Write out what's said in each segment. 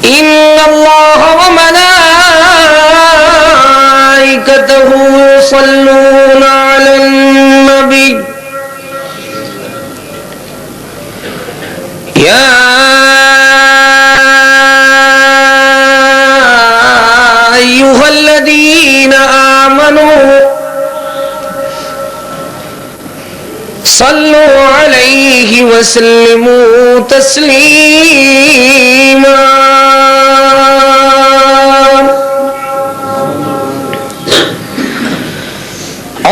إن الله وملائكته يصلون على النبي يا أيها الذين آمنوا صلوا عليه وسلموا تسليما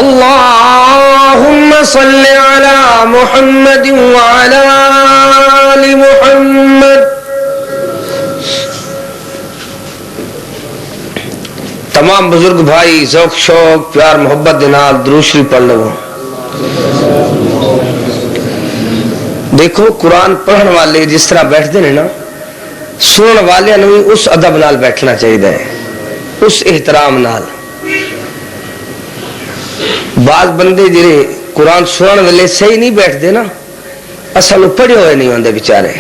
اللهم صل على محمد وعلى آل محمد. تمام بزرگ بھائی ذوق شوق پیار محبت دنال درود شریف پڑھ لو. دیکھو قرآن پڑھن والے جس طرح بیٹھتے ہیں نا، سنن والے بھی اس ادب نال بیٹھنا چاہیے، اس احترام نال. بعض بندے جڑے قرآن سنن والے صحیح نہیں بیٹھتے نا، اصل پڑھے ہوئے نہیں ہوندے بیچارے.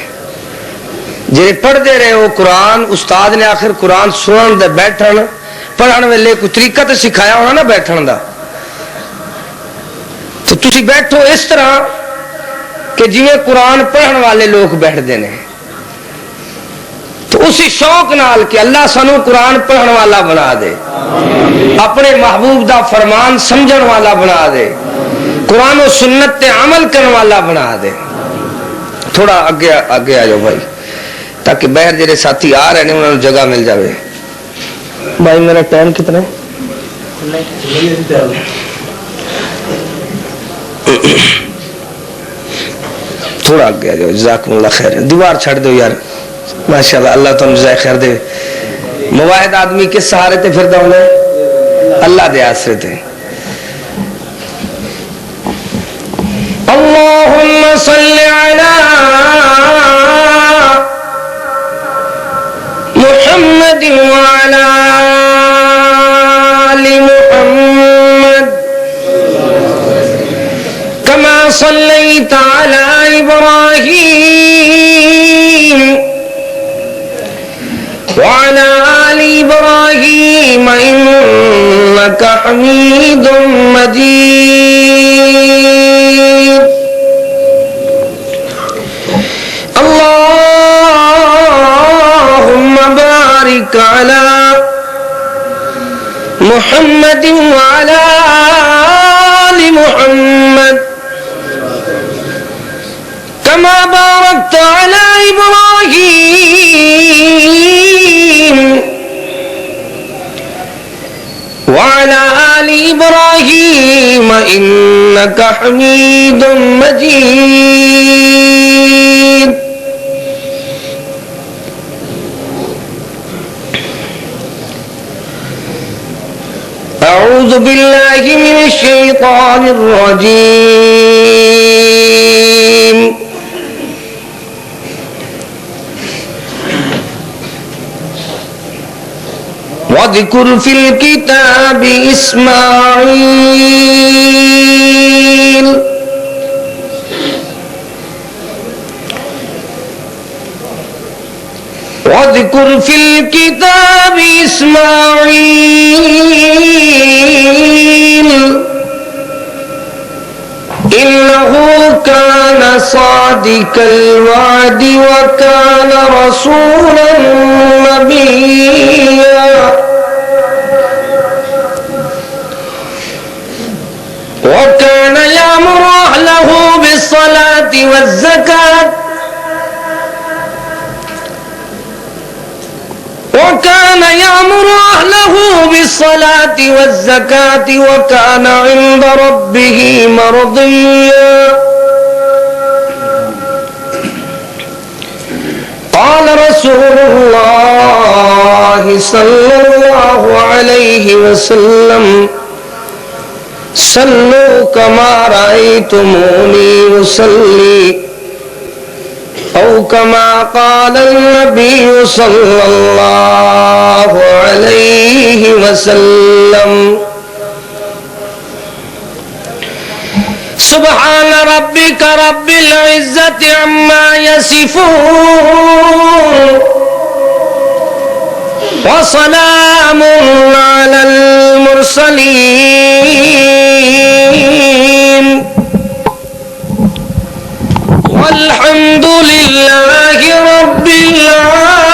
جڑے پڑھتے رہے وہ قرآن، استاد نے آخر قرآن سنن دے بیٹھن پڑھن ویلے کوئی طریقہ تو سکھایا ہونا نا بیٹھن دا، تو تسی بیٹھو اس طرح کہ جویں قرآن پڑھن والے لوگ بیٹھتے ہیں، تو اسی شوق نال کہ اللہ سانو قرآن پڑھن والا بنا دے، اپنے محبوب دا فرمان سمجھن والا بنا دے، قرآن و سنت تے عمل کرن والا بنا دے. تھوڑا آگے آ جاؤ بھائی، تاکہ باہر جڑے ساتھی آ رہے ہیں انہوں نے جگہ مل جاوے. بھائی میرا ٹائم کتنا ہے؟ تھوڑا آگے آ جاؤ. جزاکم اللہ خیر. دیوار چھڑ دو یار، ماشاءاللہ اللہ تم جزائے خیر دے. مواحد آدمی کس سہارے تے پھر دوں نے؟ اللہ دے آسرے تے. اللہم صلی علی محمد وعلی آل محمد كما صليت على إبراهيم وعلى آل إبراهيم إنك حميد مجيد. اللهم بارك على محمد وعلى آل محمد كما باركت على إبراهيم وعلى آل إبراهيم إنك حميد مجيد. أعوذ بالله من الشيطان الرجيم. واذكر في الكتاب إسماعيل واذكر في الكتاب إسماعيل إنه كان صادق الوعد وكان رسولا نبيا وكان يأمر أهله بالصلاة والزكاة وكان يأمر أهله بالصلاة والزكاة وكان عند ربه مرضيا. قال رسول الله صلى الله عليه وسلم صلوا كما رأيتموني أصلي أو كما قال النبي صلى الله عليه وسلم. سبحان ربك رب العزة عما يصفون وسلام على المرسلين والحمد لله رب العالمين.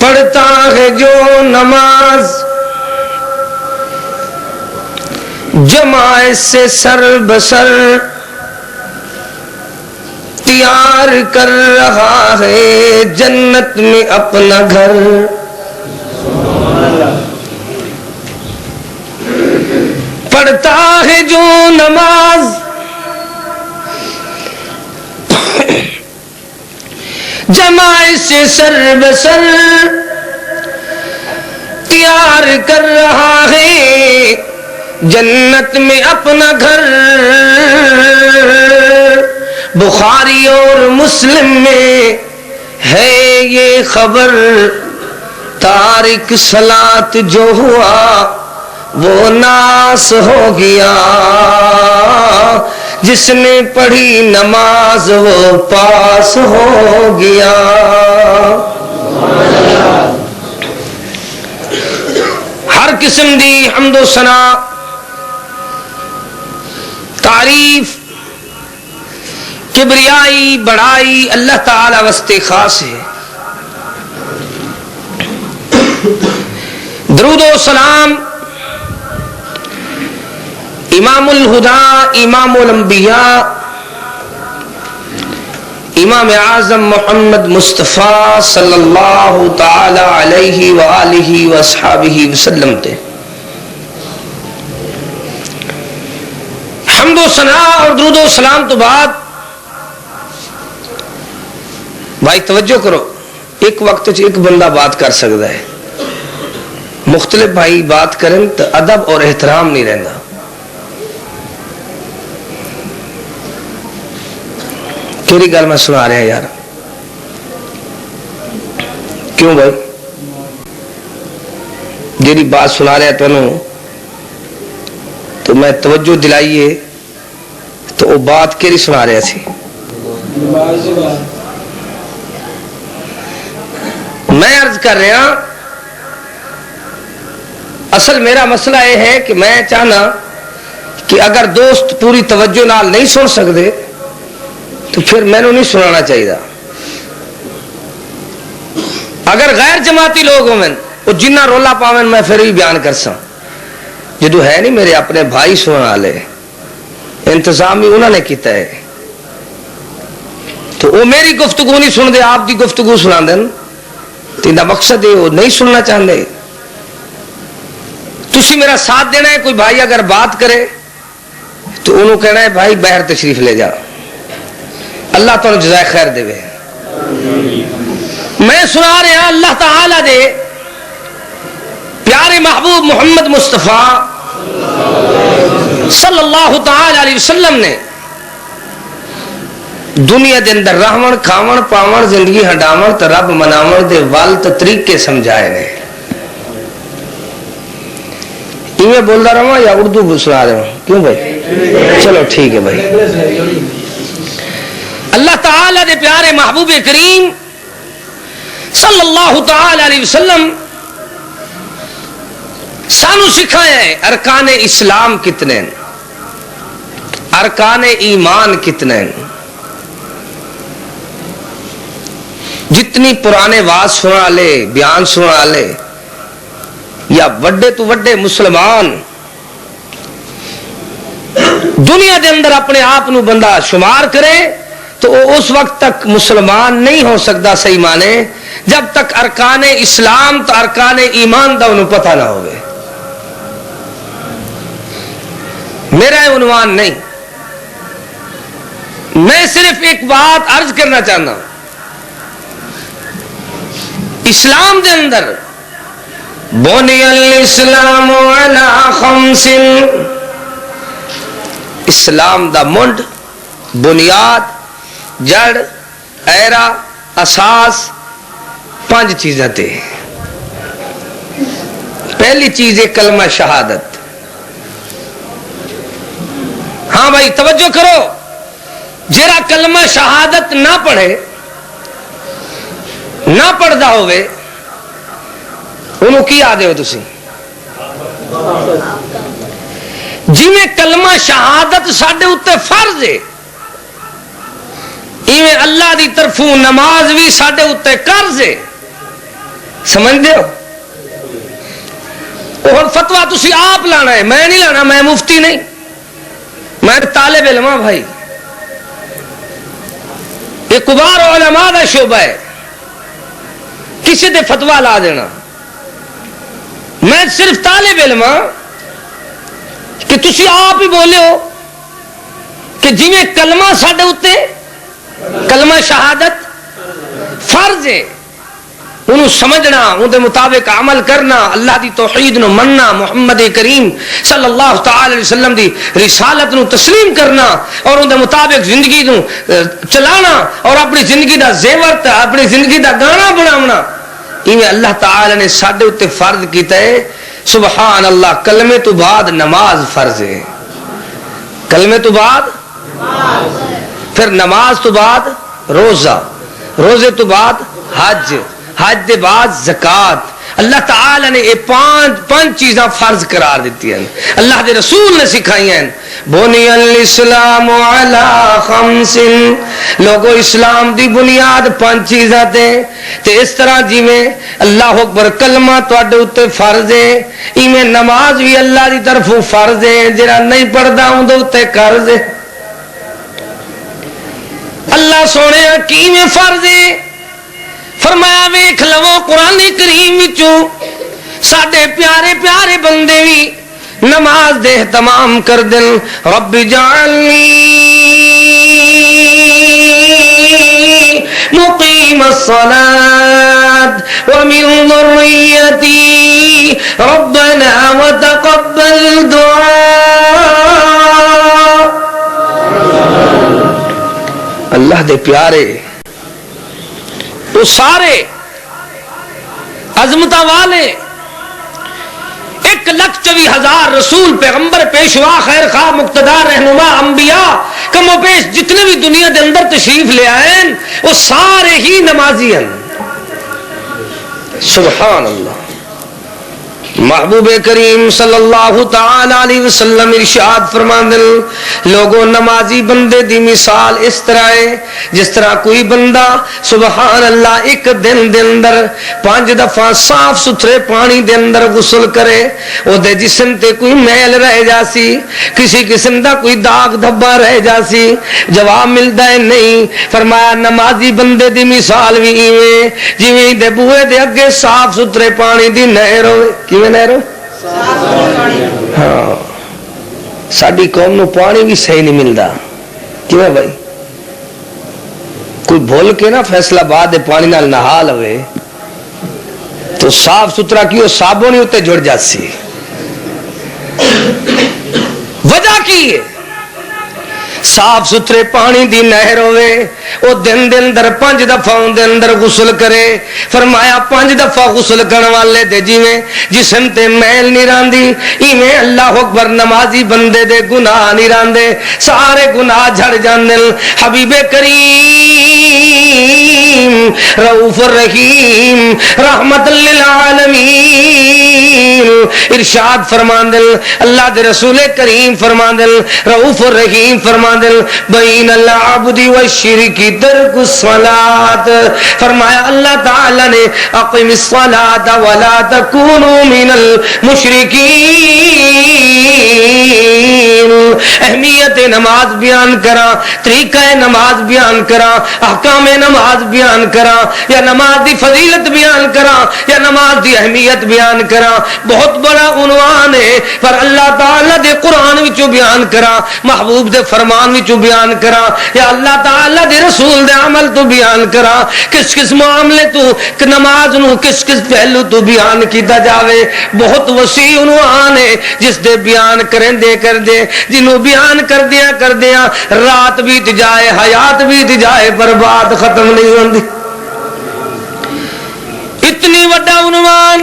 پڑھتا ہے جو نماز جماعت سے سر بسر تیار کر رہا ہے جنت میں اپنا گھر. پڑھتا ہے جو نماز جماعت سے سر بسر تیار کر رہا ہے جنت میں اپنا گھر. بخاری اور مسلم میں ہے یہ خبر تارک صلاۃ جو ہوا وہ ناس ہو گیا جس نے پڑھی نماز وہ پاس ہو گیا. ہر قسم دی حمد و ثنا تعریف کبریائی بڑائی اللہ تعالی واسطے خاص ہے. درود و سلام امام الہدا امام الانبیاء امام اعظم محمد مصطفیٰ صلی اللہ تعالی علیہ وآلہ وصحابہ وسلم تے حمد و ثنا اور درود و سلام تو بعد بھائی توجہ کرو. ایک وقت ایک بندہ بات کر سکتا ہے, مختلف بھائی بات کریں تو ادب اور احترام نہیں رہنا. کیڑی گل میں سنا رہا یار, کیوں بھائی جیڑی بات سنا رہا تینوں تو میں توجہ دلائیے تو وہ بات کیڑی سنا رہا سی. میں عرض کر رہا اصل میرا مسئلہ یہ ہے کہ میں چاہنا کہ اگر دوست پوری توجہ نال نہیں سن سکتے تو پھر میں نے نہیں سنانا چاہیے. اگر غیر جماعتی لوگ ہوں وہ جنہ رولا پاون میں پھر بھی بیان کر سا, جدو ہے نہیں میرے اپنے بھائی سننا والے انتظام ہی انہوں نے کیتا ہے تو وہ میری گفتگو نہیں سن دے, آپ دی گفتگو سنا دین. تینا مقصد ہے وہ نہیں سننا چاہتے, تسی میرا ساتھ دینا ہے. کوئی بھائی اگر بات کرے تو انہوں کہنا ہے بھائی باہر تشریف لے جا, اللہ تعالی جزائے خیر دے. میں سنا رہا اللہ تعالی دے پیارے محبوب محمد مصطفیٰ صلی اللہ تعالی علیہ وسلم نے دنیا دے اندر رہون کھاون پاون زندگی ہڈاون تے رب مناون دے ول تے طریقے سمجھائے نے. میں بولتا رہا یا اردو سنا رہا ہوں, کیوں بھائی؟ چلو ٹھیک ہے بھائی. اللہ تعالی دے پیارے محبوب کریم صلی اللہ تعالی علیہ وسلم سانو سکھایا ہے ارکان اسلام کتنے ہیں, ارکان ایمان کتنے ہیں. جتنی پرانے واز سننے والے بیان سننے والے یا وڈے تو وڈے مسلمان دنیا دے اندر اپنے آپ نو بندہ شمار کرے تو وہ اس وقت تک مسلمان نہیں ہو سکتا صحیح مانے جب تک ارکان اسلام تو ارکان ایمان دا انہوں پتہ نہ ہوئے. میرا یہ عنوان نہیں, میں صرف ایک بات عرض کرنا چاہتا ہوں. اسلام دے اندر بنی الاسلام علی خمس, اسلام دا منڈ بنیاد جڑ ایرا اساس 5 چیزیں تے. پہلی چیز ہے کلمہ شہادت. ہاں بھائی توجہ کرو, جیڑا کلمہ شہادت نہ پڑھے نہ پڑھدا ہوئے انہوں کی آدھے ہو تسی؟ جی میں کلمہ شہادت ساڑھے اتے فرض ہے ایویں اللہ دی طرفوں نماز بھی ساڑھے اتے قرض ہے. سمجھ دے ہو؟ اور فتوہ تسی آپ لانا ہے، میں نہیں لانا، میں مفتی نہیں، میں طالب علم ہاں بھائی. یہ کبار علماء دا شعبہ ہے، کسی دے فتوہ لا دینا. میں صرف طالب علم ہاں کہ تسی آپ ہی بولے ہو کہ جی میں کلمہ ساڑھے اتے کلمہ شہادت فرض ہے، انہوں سمجھنا، ان دے مطابق عمل کرنا، اللہ دی توحید نو مننا، محمد کریم صلی اللہ تعالی علیہ وسلم دی رسالت نو تسلیم کرنا اور ان دے مطابق زندگی نو چلانا اور اپنی زندگی دا زیور اپنی زندگی دا گانا بناونا. ایویں اللہ تعالی نے ساڈے اتے فرض کیتا ہے. سبحان اللہ. کلمے تو بعد نماز فرض ہے، کلمے تو بعد پھر نماز تو بعد روزہ، روزے تو بعد حج، حج دے بعد زکات. اللہ تعالی نے یہ پانچ چیزاں فرض قرار دیتی ہیں، اللہ دے رسول نے سکھائی ہیں. بنی الاسلام علی خمس، لوگو اسلام دی بنیاد 5 چیزاں تے. تے اس طرح جی میں اللہ اکبر کلمہ تواڈے اوتے فرض ہے، ایویں نماز بھی اللہ دی طرفوں فرض ہے، جڑا نہیں پڑھدا اون دے اوتے قرض ہے. اللہ سونے کیویں فرض ہے؟ فرمایا ویکھ لو قرآن کریم وچوں ساڈے پیارے پیارے بندے بھی نماز دے اہتمام کر دل. رب جعلنی مقیم الصلاة ومن ذریتی ربنا وتقبل دعاء. اللہ دے پیارے وہ سارے عظمتہ والے 1,24,000 رسول پیغمبر پیشوا خیر خواہ مقتدار رہنما انبیاء کم و پیش جتنے بھی دنیا دے اندر تشریف لے آئے وہ سارے ہی نمازی ہیں. سبحان اللہ. محبوب کریم صلی اللہ تعالی علیہ وسلم ارشاد فرماندے لوگوں نمازی بندے دی مثال اس طرح ہے جس طرح کوئی بندہ سبحان اللہ ایک دن دے اندر 5 دفعہ صاف ستھرے پانی دے اندر غسل کرے، او دے جسم تے کوئی میل رہ جاسی، کسی قسم دا کوئی داغ دھبا رہ جاسی. جواب ملدا ہے نہیں. فرمایا نمازی بندے دی مثال بھی ایویں جویں دے بوئے دے اگے صاف ستھرے پانی دی نہر ہوئے. ہاں ساری قوم نو پانی بھی صحیح نہیں ملتا. کیوں بھائی؟ کوئی بھول کے نا فیصلہ باد پانی نال نہا لوے تو صاف ستھرا کیوں صابن ہی اتنے جڑ جاتی. وجہ کی ہے؟ صاف ستھرے پانی دی نہر ہوئے وہ دن دے اندر 5 دفعہ دے اندر غسل کرے. فرمایا 5 دفعہ غسل کرنے والے دے جیویں جسم تے میل نہیں راندی ایویں اللہ اکبر نمازی بندے دے گناہ نہیں راندے، سارے گناہ جھڑ جاندے. حبیب کریم رؤوف الرحیم رحمت للعالمین ارشاد فرماندے، اللہ دے رسول کریم فرماندے رؤوف الرحیم فرماندے بین العبد والشرک ترک الصلاۃ. فرمایا اللہ تعالی نے اقم الصلاۃ ولا تکونوا من المشرکین. اہمیت نماز بیان کرا، طریقہ نماز بیان کرا، احکام نماز بیان کرا، یا نماز دی فضیلت بیان کرا، یا نماز دی اہمیت بیان کرا. بہت بڑا عنوان ہے پر اللہ تعالی دے قرآن وچوں بیان کرا، محبوب دے فرمان وچوں بیان کرا، یا اللہ تعالی دے رسول دے عمل تو بیان کرا. کس کس معاملے تو نماز نو کس کس پہلو تو بیان کیتا جاوے. بہت وسیع عنوان ہے جس دے بیان کریں دے کر دے جنوں بیان کر دیا رات بیت جائے حیات بیت جائے پر بات ختم نہیں ہوندی. اتنی وڈا عنوان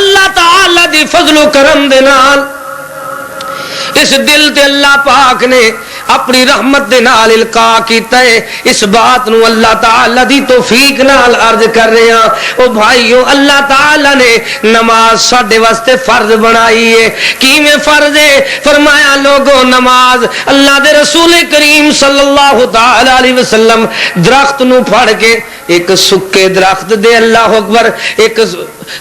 اللہ تعالی دی فضل و کرم دے نال اس دل تے اللہ پاک نے اپنی رحمت دے نال القا کیتا ہے. اس بات نو اللہ تعالی دی توفیق نال عرض کر رہے ہیں. او بھائیو اللہ تعالی نے نماز ساڈے واسطے فرض بنائی ہے. کیویں فرض ہے؟ فرمایا لوگو نماز اللہ دے رسول کریم صلی اللہ تعالی علیہ وسلم درخت نو پھڑ کے ایک سکے درخت دے اللہ اکبر ایک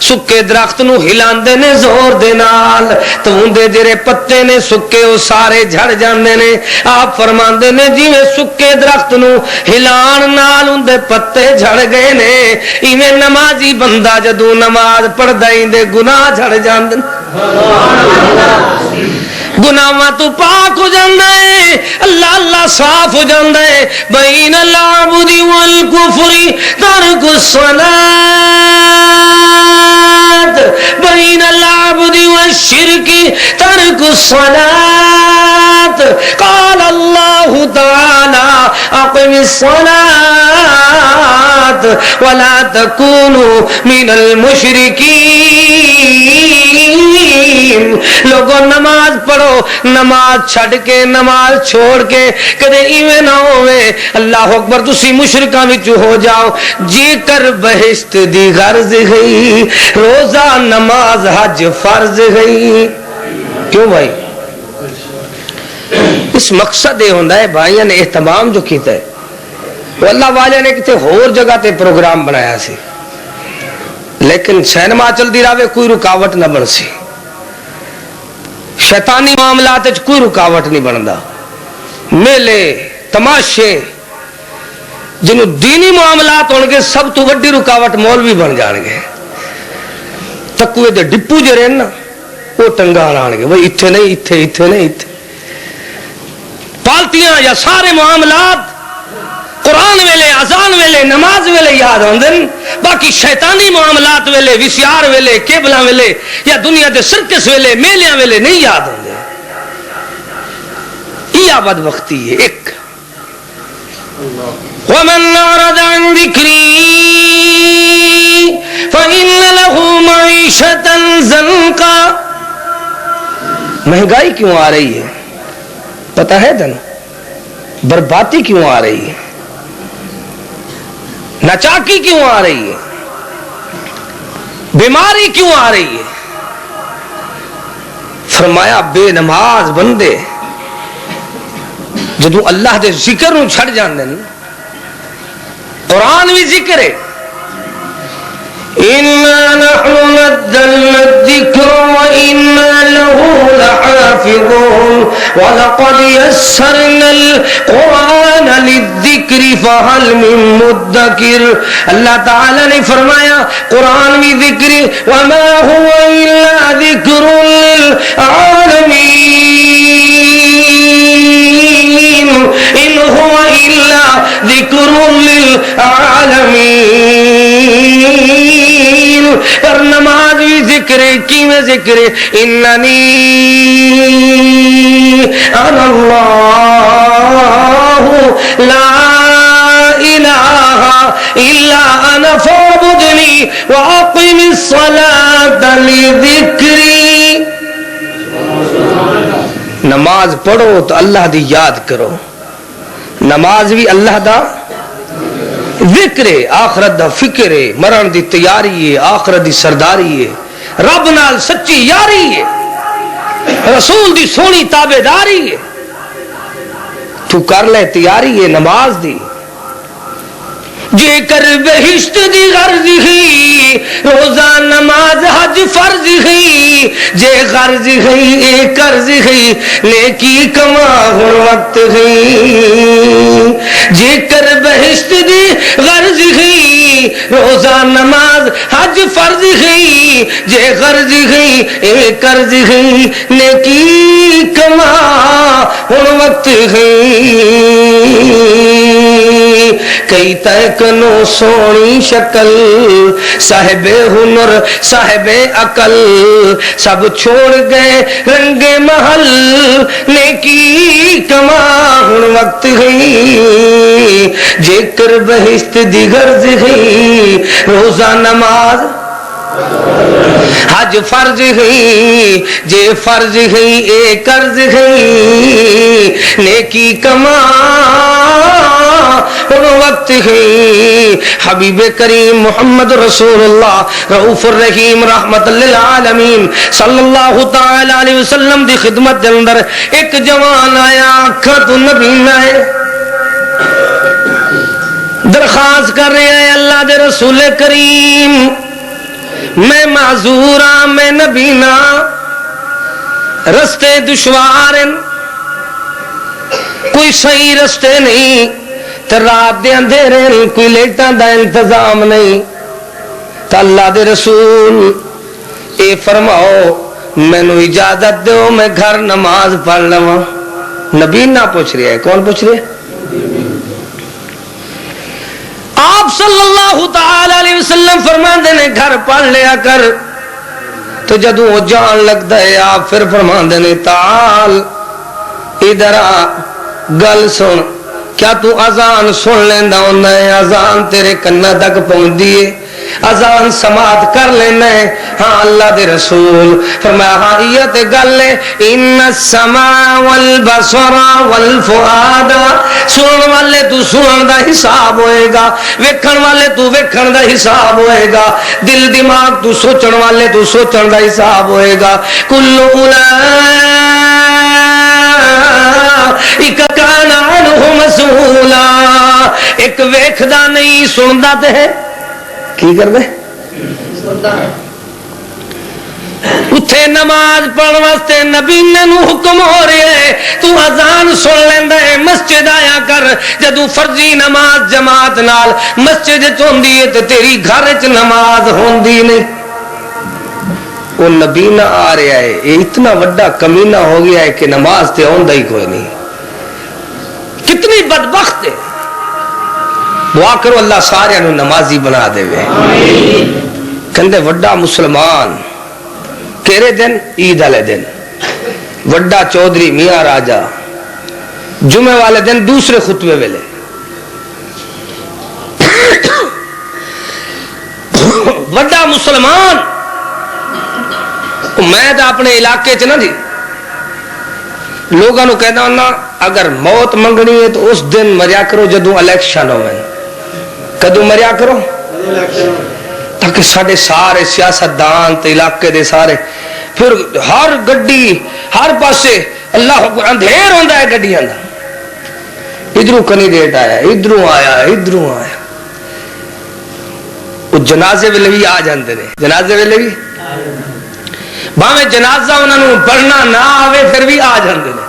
سکے درخت نو ہلاندے نے زور دے نال تو اندے جڑے پتے نے سکے او سارے جھڑ جاندے نے. آپ فرماندے نے جویں سکے درخت نو ہلان نال اندے پتے جھڑ گئے نے ایویں نمازی بندہ جدوں نماز پڑھدا ہی دے گناہ جھڑ جاندے گناہاں تو پاک ہو جاندا ہے. اللہ اللہ صاف ہو جاندا ہے. بین العبد والکفر ترک الصلاۃ بین العبد والشرک ترک الصلاۃ قال اللہ تعالی اقم الصلاۃ ولا تکونوا من المشرکین. لوگوں نماز پڑھو نماز چھڑ کے نماز چھوڑ کے کدے ایویں نہ ہوئے اللہ اکبر تسی مشرکاں وچ ہو جاؤ. جے کر بہشت دی غرض گئی روزہ نماز حج فرض گئی. کیوں بھائی؟ اس مقصد یہ ہوندا ہے بھائیاں نے اہتمام جو کیتا ہے وہ اللہ والے نے کتے ہور جگہ تے پروگرام بنایا سی لیکن سینما چلدی رہے کوئی رکاوٹ نہ بن سی. شیطانی معاملات کوئی رکاوٹ نہیں بنتا. میلے تماشے جنہوں دینی معاملات ہون گے سب تو وڈی رکاوٹ مولوی بن جان گے. تکوے دے ڈپو جو رہن نا وہ ٹنگا آن گے بھائی اتنے نہیں اتنے اتنے نہیں اتنے. پالتیاں یا سارے معاملات قرآن ویلے اذان ویلے نماز ویلے یاد ہوندے. باقی شیطانی معاملات ویلے وسیار ویلے کیبلاں ویلے یا دنیا دے سرکس ویلے میلیاں ویلے نہیں یاد ہوندے. یہ بدبختی ہے. ایک ومن اعرض عن ذکری فإن له معیشة ضنکا. مہنگائی کیوں آ رہی ہے پتہ ہے تن؟ بربادی کیوں آ رہی ہے؟ ناچاکی کیوں آ رہی ہے؟ بیماری کیوں آ رہی ہے؟ فرمایا بے نماز بندے جدوں اللہ دے ذکر نو چھڑ جاندے نے. قرآن بھی ذکر ہے اِنَّا نَحْنُ نَزَّلْنَا الذِّكْرَ وَإِنَّا لَهُ لَحَافِظُونَ وَلَقَدْ يَسَّرْنَا الْقُرْآنَ لِلذِّكْرِ فَهَلْ مِن مُدَّكِرٍ. اللہ تعالی نے فرمایا قرآن بھی ذکر وَمَا هُوَ إِلَّا ذِكْرٌ لِلْعَالَمِينَ إِنْ هُوَ إِلَّا ذِكْرٌ لِلْعَالَمِينَ. پر نماز بھی ذکر کیویں ذکر اننی انا اللہ لا الہ الا انا فاعبدنی واقم الصلاۃ لذکری. نماز پڑھو تو اللہ دی یاد کرو. نماز بھی اللہ دا ذکر ہے آخرت دا فکر ہے مرن دی تیاری ہے آخرت دی سرداری ہے رب نال سچی یاری ہے رسول دی سونی تابعداری ہے. تو کر لے تیاری ہے نماز دی. جے کر بہشت دی غرض ہی روزہ نماز حج فرض ہی. جے غرض ہی اے قرض ہی نیکی کما ہن وقت ہی. جے کر بہشت دی غرض ہی روزہ نماز حج فرض ہی. جے غرض ہی اے قرض ہی نیکی کما ہن وقت ہی. کئی تکنو سونی شکل صاحب ہنر صاحب عقل سب چھوڑ گئے رنگ محل نیکی کما ہن وقت گئی. جے کر بہشت دی غرض گئی روزہ نماز حج فرض ہے جے فرض ہے اے قرض ہے نیکی کما ان وقت ہے حبیب کریم محمد رسول اللہ رؤوف الرحیم رحمت للعالمین صلی اللہ تعالی علیہ وسلم دی خدمت دے اندر ایک جوان آیا آکھا تو نبی نہ ہے درخواست کر رہے ہیں اللہ دے رسول کریم میں معذور ہاں میں نبی نہ رستے دشوار ہیں کوئی صحیح رستے نہیں تو رات دے اندھیرے کوئی لیٹاں دا انتظام نہیں تو اللہ دے رسول اے فرماؤ مینوں اجازت دو میں گھر نماز پڑھ لواں نبی نہ پوچھ رہے ہے کون پوچھ رہے ہے آپ صلی اللہ تعالی علیہ وسلم فرماندے نے گھر پڑھ لیا کر تو جدوں وہ جان لگتا ہے آپ پھر فرماندے نے تعال ادھر آ گل سن کیا تو اذان سن لینا ہونا ہے اذان تیرے کنا تک پہنچ دیے اذان سماعت کر لینا ہے ہاں اللہ دے رسول فرمایا ہاں یہ تے گل ہے ان السماع والبصر والفؤاد سنن والے تو سنن دا حساب ہوئے گا ویکھن والے تو ویکھن دا حساب ہوئے گا دل دماغ تو سوچن والے تو سوچن دا حساب ہوئے گا کل ایک کان عنہ مسئولا ایک ویکھدا نہیں سندا تے ہے کی کر دے اتھے نماز پڑھ واسطے نبی نے نو حکم ہو رہے ہے تو اذان سن لیندے ہے مسجد آیا کر جدو فرضی نماز جماعت نال مسجد چوندی ہے تے تیری گھر چ نماز ہوندی نہیں وہ نبی نہ آ رہا ہے یہ اتنا وڈا کمینہ ہو گیا ہے کہ نماز تے ہوندا ہی کوئی نہیں کتنی بدبخت ہے دعا کرو اللہ سارے انہوں نمازی بنا دے وے کندے وڈا مسلمان کیرے دن عید والے دن وڈا چودھری میاں راجہ جمعے والے دن دوسرے خطبے ویلے وڈا مسلمان میں تو اپنے علاقے چ نا جی لوگوں کہنا ہونا اگر موت منگنی ہے تو اس دن مریا کرو جدوں الیکشن ہوئے کدو مریا کرو تاکہ سارے سارے سیاستدان تے علاقے دے سارے پھر ہر گڈی ہر پاسے اللہ اکبر اندھیر ہوندا ہے گڈیاں دا ادھروں کینڈیڈیٹ آیا ادھروں آیا ادھروں آیا وہ جنازے ویلے بھی آ جاندے نے جنازے ویلے بھی بھاویں جنازہ انہاں نوں پڑھنا نہ آوے پھر بھی آ جاندے نے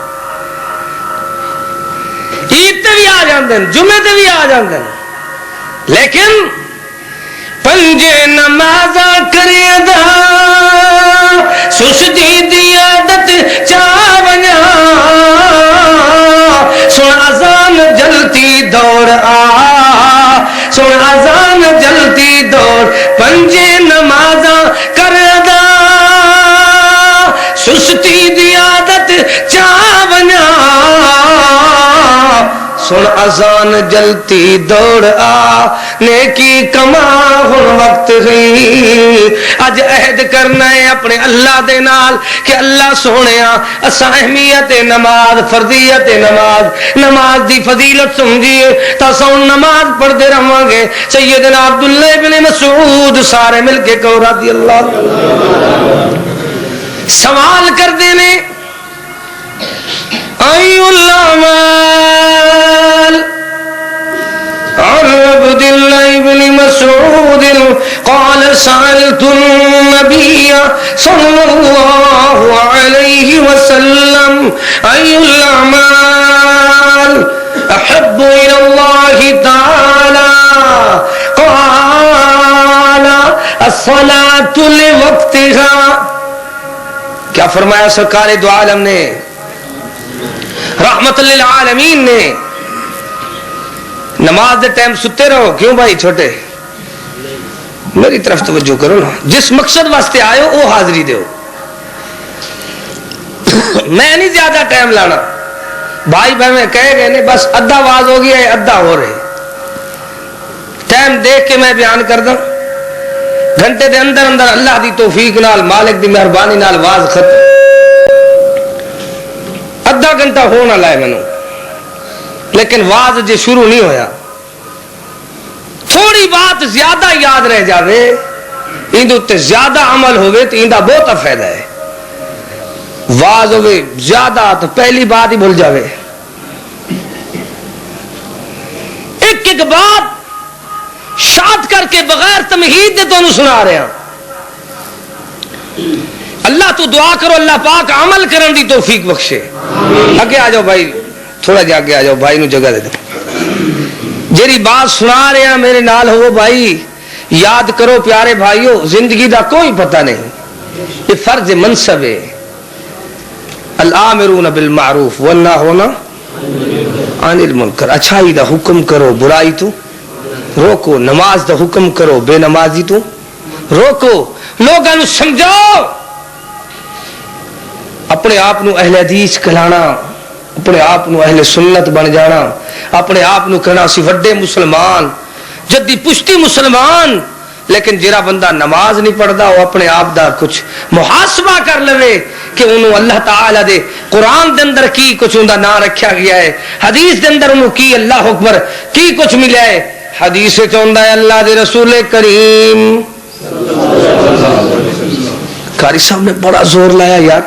عید تے بھی آ جاندے نے جمعے تے بھی آ جاندے نے لیکن پنجے نمازاں کریدا سستی دی عادت چاونیا سن اذان جلتی دوڑ آ سن اذان جلتی دوڑ پنجے نمازاں کریدا سستی دی عادت چاونیا سن اذان جلتی دوڑ آ نیکی کما ہن وقت گئی اج عہد کرنا ہے اپنے اللہ دے نال کہ اللہ سونیا اساں اہمیت نماز فرضیت نماز دی فضیلت سمجھیے تا سو نماز پڑھتے رہاں گے سیدنا عبداللہ بن مسعود سارے مل کے کہو رضی اللہ سوال کر دینے ای اللہ عن عبد الله بن مسعود قال سألت النبي صلى الله عليه وسلم أي الأعمال أحب إلى الله تعالى قال الصلاة لوقتها کیا فرمایا سرکار دو عالم نے رحمت للعالمین نے نماز دے ٹائم ستے رہو کیوں بھائی چھوٹے میری طرف توجہ کرو نا جس مقصد واسطے آئے ہو وہ حاضری دے میں نہیں زیادہ ٹائم لانا بھائی بھائی میں کہے گئے نہیں بس ادھا آواز ہو گیا ہے ادھا ہو رہے ٹائم دیکھ کے میں بیان کر دوں گھنٹے دے اندر اندر اللہ دی توفیق نال مالک دی مہربانی نال واز ختم. ادھا گھنٹہ ہونا لائے مینوں لیکن واز جے شروع نہیں ہویا تھوڑی بات زیادہ یاد رہ جاوے ایندے تے زیادہ عمل ہوئے تو ایندہ بہت فائدہ ہے. واز ہوئے زیادہ تو پہلی بات ہی بھول جاوے. ایک ایک بات شاد کر کے بغیر تمہید دے تو سنا رہے ہیں. اللہ تو دعا کرو اللہ پاک عمل کرن دی توفیق بخشے. آگے آ جاؤ بھائی, تھوڑا جا کے آ جاؤ, بھائی نو جگہ دے دو. جیری بات سنا رہے ہیں میرے نال ہو بھائی, یاد کرو پیارے بھائیو, زندگی دا کوئی پتہ نہیں. یہ فرض منصب ہے. الامرون بالمعروف والناہون عن المنکر. اچھائی دا حکم کرو, برائی تو روکو. نماز دا حکم کرو, بے نمازی تو روکو. لوگوں نو سمجھاؤ. اپنے آپ نو اہل حدیث کہلانا, اپنے آپ نو اہل سنت بن جانا, اپنے آپ نو کہنا سی وڈے مسلمان, جدی پشتی مسلمان. لیکن جرا بندہ نماز نہیں پڑھتا وہ اپنے آپ دا کچھ محاسبہ کر لے کہ انہوں اللہ تعالیٰ دے قرآن دے اندر کی کچھ ان دا نام رکھا گیا ہے, حدیث دے اندر انہوں کی اللہ اکبر کی کچھ ملیا ہے. حدیث چاہتا ہے اللہ دے رسول کریم. قاری صاحب نے بڑا زور لایا یار,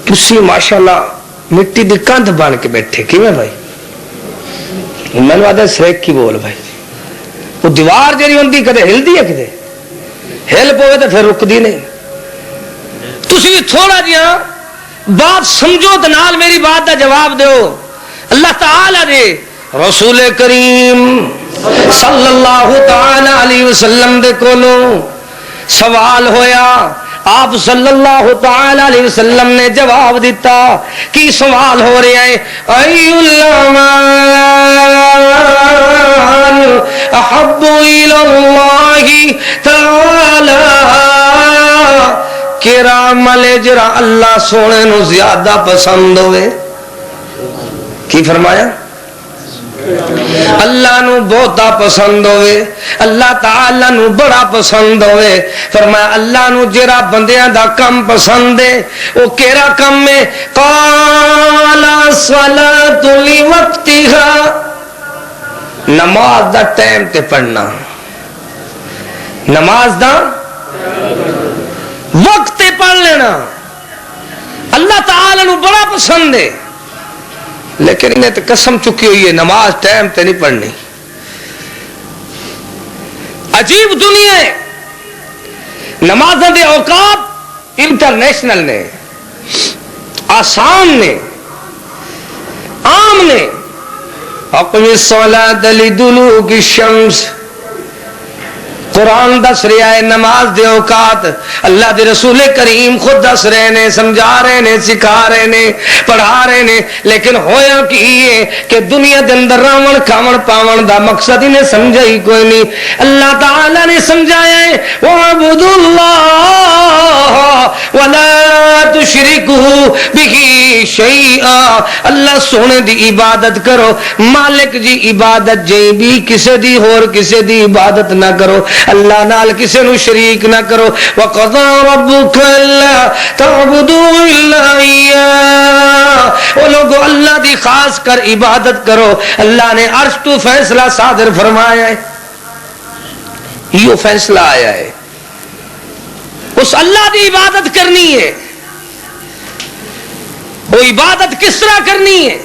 تسی ماشاءاللہ مٹی دی کندھ بن کے بیٹھے کیویں بھائی. میں نے آدھا سریک کی بول بھائی, وہ دیوار جی ہوتی کدے ہلدی ہے, کدے ہل پوے تو پھر رکتی نہیں. تسی تھوڑا جہا بات سمجھو تو نال میری بات کا جواب دو. اللہ تعالی دے رسول کریم صلی اللہ تعالی علیہ وسلم دے کولو سوال ہویا, آپ صلی اللہ تعالی علیہ وسلم نے جواب دیتا. کی سوال ہو رہا ہے؟ ای الاعمال احب الی اللہ تعالی, کیڑا عمل جرا اللہ سونے نو زیادہ پسند ہوئے. کی فرمایا؟ اللہ نو بہتا پسند ہوئے, اللہ تعالی نو بڑا پسند ہوئے. فرمایا اللہ نو جرا بندیاں دا کم پسند ہے وہ کیڑا کم ہے؟ قال الصلاۃ لوقتها, نماز دا ٹائم تے پڑھنا, نماز دا وقت تے پڑھ لینا. اللہ تعالی نو بڑا پسند ہے لیکن انہیں تو قسم چکی ہوئی ہے نماز ٹائم تے نہیں پڑھنی. عجیب دنیا ہے. نمازوں کے اوقات انٹرنیشنل نے, آسان نے, عام نے. اقم الصلاۃ لدلوک الشمس, قرآن دس رہا ہے نماز دے اوقات. اللہ دے رسول کریم خود دس رہے نے, سمجھا رہے نے, سکھا رہے نے, پڑھا رہے نے. لیکن ہویا کی ہے کہ دنیا دے اندر راون کھاون پاون دا مقصد انہیں سمجھا ہی کوئی نہیں. اللہ تعالی نے سمجھایا ہے وَاعْبُدُوا اللَّهَ وَلَا تُشْرِكُوا بِهِ شَيْئًا, اللہ سونے دی عبادت کرو, مالک جی عبادت جی بھی کسے دی اور کسے دی عبادت نہ کرو, اللہ نال کسے نو شریک نہ کرو. وَقَضَىٰ رَبُّكَ أَلَّا تَعْبُدُوا إِلَّا إِيَّاهُ, وہ لوگوں اللہ دی خاص کر عبادت کرو. اللہ نے عرش تو فیصلہ صادر فرمایا ہے, یہ فیصلہ آیا ہے, اس اللہ دی عبادت کرنی ہے. وہ عبادت کس طرح کرنی ہے؟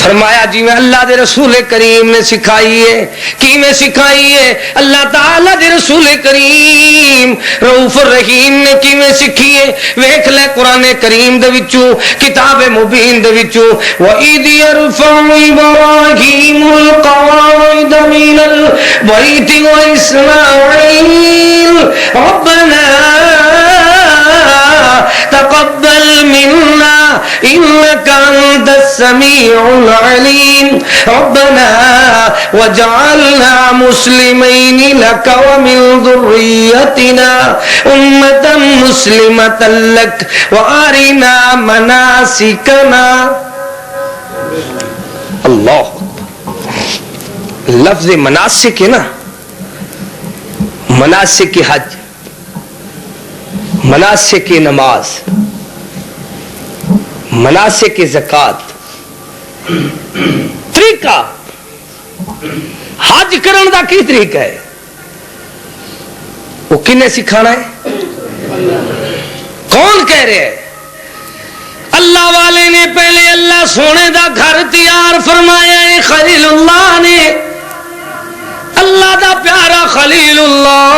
فرمایا جی میں اللہ دے رسول کریم نے سکھائی ہے. کی میں سکھائی ہے؟ اللہ تعالی دے رسول کریم رؤوف الرحیم نے کی میں سکھی ہے. ویکھ لے قرآن کریم دے وچوں, کتاب مبین دے وچوں, وَإِذْ يَرْفَعُ إِبْرَاهِيمُ الْقَوَاعِدَ مِنَ الْبَيْتِ وَإِسْمَاعِيلُ رَبَّنَا تقبل منا إنك أنت السميع العليم ربنا وجعلنا مسلمين لك ومن ذريتنا أمة مسلمة لك وأرنا مناسكنا. اللہ, لفظ مناسک ہے نا, مناسک حج، مناسک نماز، مناسک زکات، طریقہ حج کرن دا کی طریقہ ہے وہ کنے سکھانا ہے؟ کون کہہ رہے ہیں؟ اللہ والے نے پہلے اللہ سونے دا گھر تیار فرمایا ہے، خلیل اللہ نے، اللہ دا پیارا خلیل اللہ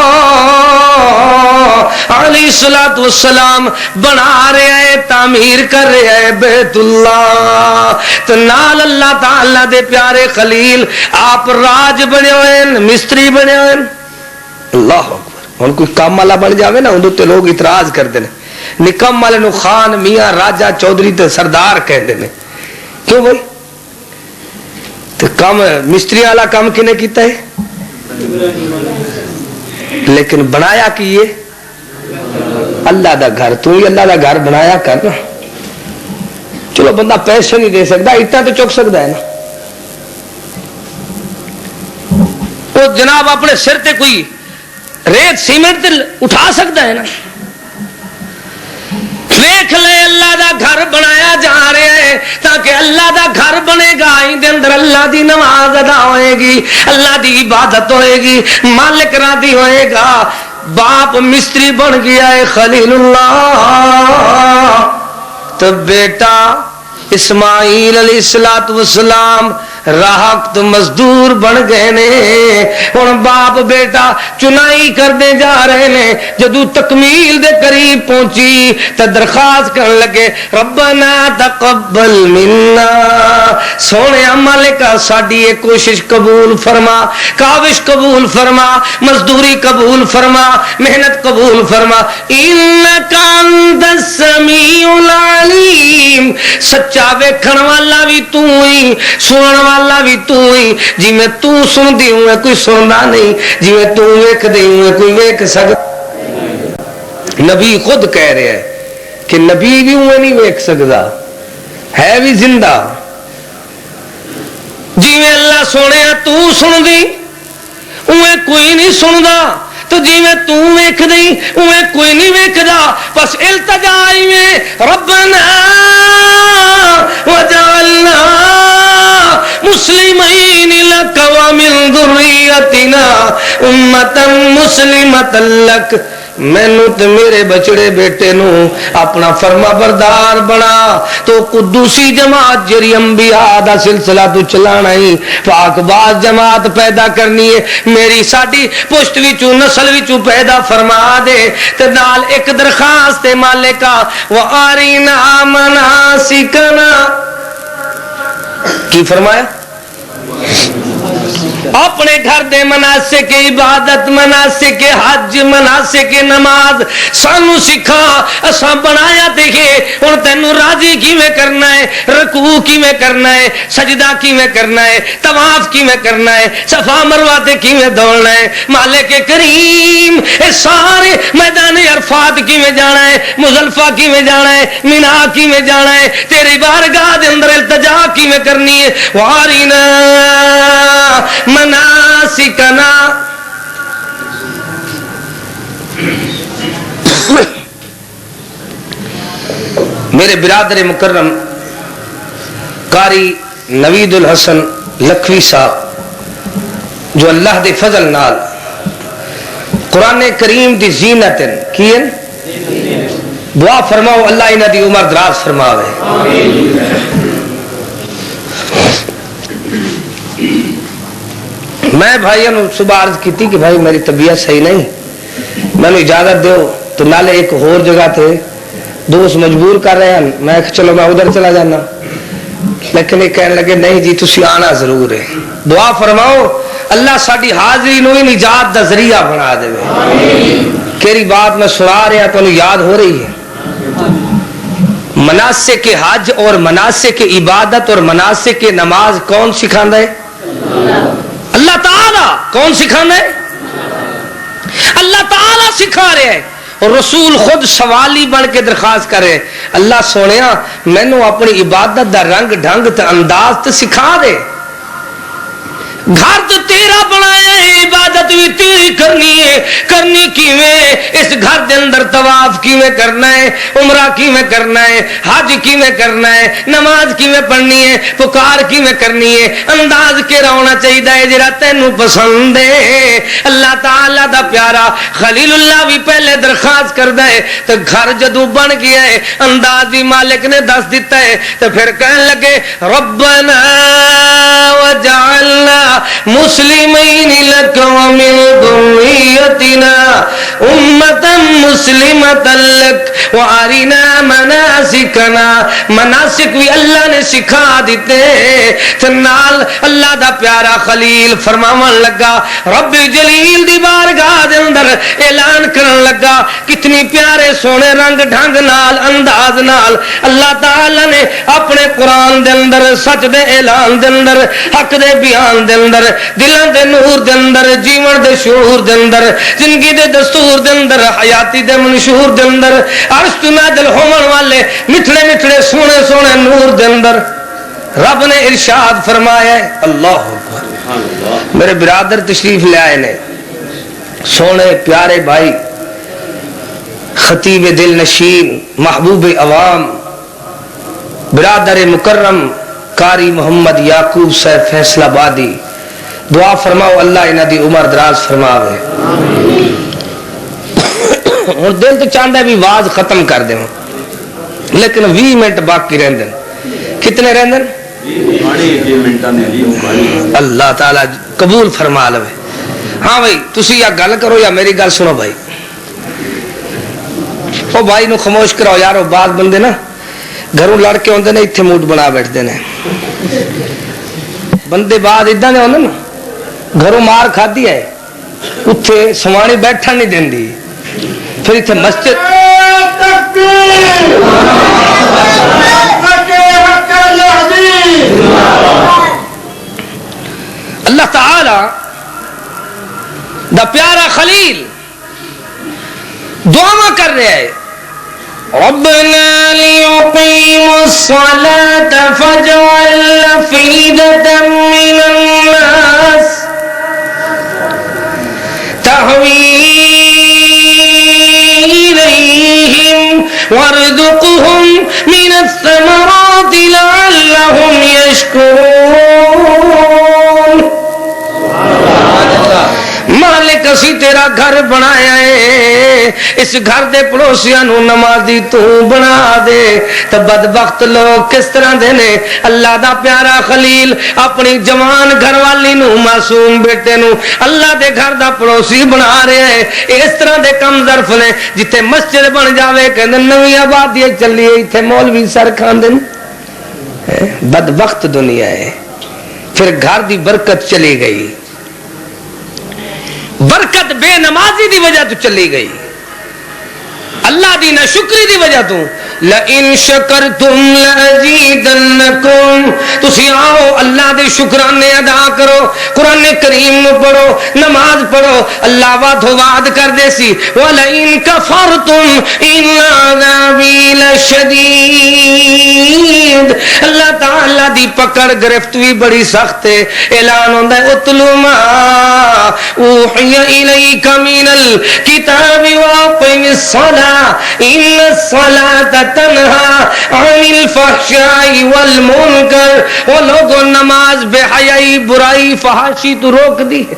علیہ الصلوۃ والسلام بنا رہا ہے، تعمیر کر رہا ہے بیت اللہ، تو نال اللہ تعالی دے پیارے خلیل آپ راج بنے ہوئے، مستری بنے ہوئے۔ اللہ اکبر۔ ہن کوئی کام والا بن جاوے نا اندر تے لوگ اعتراض کرتے ہیں، نکم والے نو خان، میاں، راجا، چودھری تے سردار کہتے ہیں۔ کیوں بھائی؟ تو کام مستری والا کام کنے کیتا ہے؟ لیکن بنایا کی یہ اللہ دا گھر، تو ہی اللہ دا گھر بنایا کر نا۔ چلو بندہ پیسے نہیں دے سکتا، اٹا تو چک سکتا ہے نا۔ وہ جناب اپنے سر تے کوئی ریت سیمنٹ اٹھا سکتا ہے نا۔ دیکھ لے اللہ دا گھر بنایا جا رہا ہے تاکہ اللہ دا گھر بنے گا، دے اندر اللہ دی نماز ادا ہوئے گی، اللہ دی عبادت ہوئے گی، مالک راضی ہوئے گا۔ باپ مستری بن گیا ہے خلیل اللہ، تو بیٹا اسماعیل علیہ السلام راہک تو مزدور بن گئے نے۔ ہن باپ بیٹا چنائی کرنے جا رہے نے، جدو تکمیل دے قریب پہنچی تو درخواست کرن لگے، ربنا تقبل منا، سونے مالکا ساڈی یہ کوشش قبول فرما، کاوش قبول فرما، مزدوری قبول فرما، محنت قبول فرما، انک انت السمیع العلیم، سچا ویکھن والا بھی تو ہی، سنن والا بھی تو ہی، جی میں تو سن دی ہوں کوئی سننا نہیں، جی میں تو ویکھ دی ہوں کوئی ویکھ سکتا۔ نبی خود کہہ رہے ہیں کہ نبی بھی ہوئے نہیں ویکھ سکتا، ہے بھی زندہ، جی میں اللہ سونے تو سن دی ہوئے کوئی نہیں سندا، تو جی میں تو ویکھ دی ہوئے کوئی نہیں ویکھدا، بس التجا میں ربنا وجعلنا مسلمین لک ومن ذریتنا امتا مسلمتا لک، مینو تے میرے بچڑے بیٹے نو اپنا فرما بردار بنا، تو قدوسی جماعت جری انبیاء دا سلسلہ تو چلانا ہی، پاک باز جماعت پیدا کرنی ہے، میری ساڈی پشت وچوں نسل وچوں پیدا فرما دے۔ تے نال ایک درخواست مالکا وَأَرِنَا مَنَاسِكَنَا، کی فرمایا؟ اپنے گھر دے مناسک عبادت، مناسک حج، مناسک نماز سانو سکھا، اساں بنایا دیکھے، ہن تینوں راضی کیویں کرنا ہے، رکوع کیویں کرنا ہے، سجدہ کیویں کرنا ہے، طواف کیویں کرنا ہے، صفا مروہ تے کیویں دوڑنا ہے، مالک کریم اے سارے میدان عرفات کیویں جانا ہے، مزدلفہ کیویں جانا ہے، مینا کیویں جانا ہے، تیری بارگاہ دے اندر التجا کیویں کرنی ہے، وَارِنَا مناسکنا۔ میرے برادر مکرم قاری نوید الحسن لکھوی صاحب جو اللہ دے فضل نال قرآن کریم دی زینت کین دعا فرماؤ اللہ انہاں دی عمر دراز فرماوے۔ میں بھائیوں نے صبح عرض کی تھی کہ بھائی میری طبیعت صحیح نہیں، میں نے اجازت دیو، تو نالے ایک اور جگہ تھے دوست مجبور کر رہے ہیں، میں چلو میں ادھر چلا جانا، لیکن یہ کہنے لگے نہیں جی تسی آنا ضرور ہے، دعا فرماؤ اللہ ساڈی حاضری نو ہی نجات دا ذریعہ بنا دے۔ کیری بات میں سنا رہا تو یاد ہو رہی ہے، مناسک حج اور مناسک عبادت اور مناسک نماز کون سکھاندا ہے؟ اللہ تعالیٰ۔ کون سکھانا ہے؟ اللہ تعالیٰ سکھا رہے ہیں، اور رسول خود سوالی بن کے درخواست کرے، اللہ سونیا مینو اپنی عبادت دا رنگ ڈھنگ تے انداز تے سکھا دے۔ گھر تو تیرا بنایا ہے، عبادت بھی تیری کرنی ہے، کرنی کیویں؟ اس گھر دے اندر طواف کیویں کرنا ہے، عمرہ کیویں کرنا ہے، حج کیویں کرنا ہے، نماز کیویں پڑھنی ہے، پکار کیویں کرنی ہے، انداز کیڑا ہونا چاہیے جڑا تینوں پسند ہے۔ اللہ تعالی دا پیارا خلیل اللہ بھی پہلے درخواست کردا ہے تو گھر جدو بن گیا ہے، انداز بھی مالک نے دس دیتا ہے، تو پھر کہنے لگے ربنا وجعلنا مسلمین لک ومن ذریتنا امة مسلمة لک وارنا مناسکنا۔ مناسک بھی اللہ نے سکھا دیتے، تو نال اللہ دا پیارا خلیل فرماون لگا، رب جلیل دی بارگاہ دے اندر اعلان کرن لگا، کتنی پیارے سونے رنگ ڈھنگ نال انداز نال اللہ تعالی نے اپنے قرآن دے اندر سچ دے اعلان دے اندر حق دے بیان دے اندر دلان دے نور دے اندر جیون دے شعور دے اندر زندگی دے دستور دے اندر حیاتی دے منشور دے اندر عرش تو نازل ہون والے مٹھڑے مٹھڑے سونے سونے نور دے اندر رب نے ارشاد فرمایا ہے۔ اللہ اکبر۔ میرے برادر تشریف لے آئے نے، سونے پیارے بھائی، خطیب دل نشین، محبوب عوام، برادر مکرم قاری محمد یعقوب صاحب فیصل آبادی، دعا فرماؤ اللہ انہاں دی عمر دراز فرماوے۔ ہن دل تو چاہتا ہے بھی واز ختم کر دیں، لیکن 20 منٹ باقی رہندے، کتنے رہندے؟ اللہ تعالی قبول فرما لے۔ ہاں بھائی تسی یا گل کرو یا میری گل سنو بھائی، وہ بھائی نو خاموش کراؤ یارو، بعض بندے نا گھروں لڑ کے آتے ہیں اتنے موڈ بنا بیٹھتے ہیں، بندے بعد ادا نے آتے نا گھروں مار کھادی ہے اتنے سوانی بیٹھا نہیں دینی، پھر اتنے مسجد اللہ تعالی دا پیارا خلیل دعا کر رہا ہے، ربنا ليقيموا الصلاة فاجعل أفئدة من الناس تهوي إليهم وارزقهم من الثمرات لعلهم يشكرون۔ مالک اسی تیرا گھر بنایا ہے، اس گھر دے پڑوسیاں نو نمازی تو بنا دے، تو بدبخت لوگ کس طرح دے نے؟ اللہ دا پیارا خلیل اپنی جوان گھر والی نو، معصوم بیٹے نو اللہ دے گھر دا پڑوسی بنا رہے ہیں۔ اس طرح دے کم ظرف نے جتھے مسجد بن جاوے کہندے نویں آبادی چلیے ایتھے مولوی سر کھاندے، بدبخت دنیا ہے۔ پھر گھر دی برکت چلی گئی، برکت بے نمازی دی وجہ تو چلی گئی، اللہ دی ناشکری دی وجہ تو۔ لئن شکرتم لازیدنکم، تسی آؤ اللہ دے شکرانے ادا کرو، قرآن کریم پڑھو، نماز پڑھو، اللہ وعد کر دے سی ولئن کفرتم ان عذابی لشدید، اللہ تعالی دی پکڑ گرفت بھی بڑی سخت ہے۔ اعلان ہوندا ہے اتلو ما اوحی الیک من الکتاب واقم الصلاۃ ان الصلاۃ تنہا عن الفحشاء والمنکر، وہ لوگوں نماز بے حیائی برائی فحاشی تو روک دی ہے۔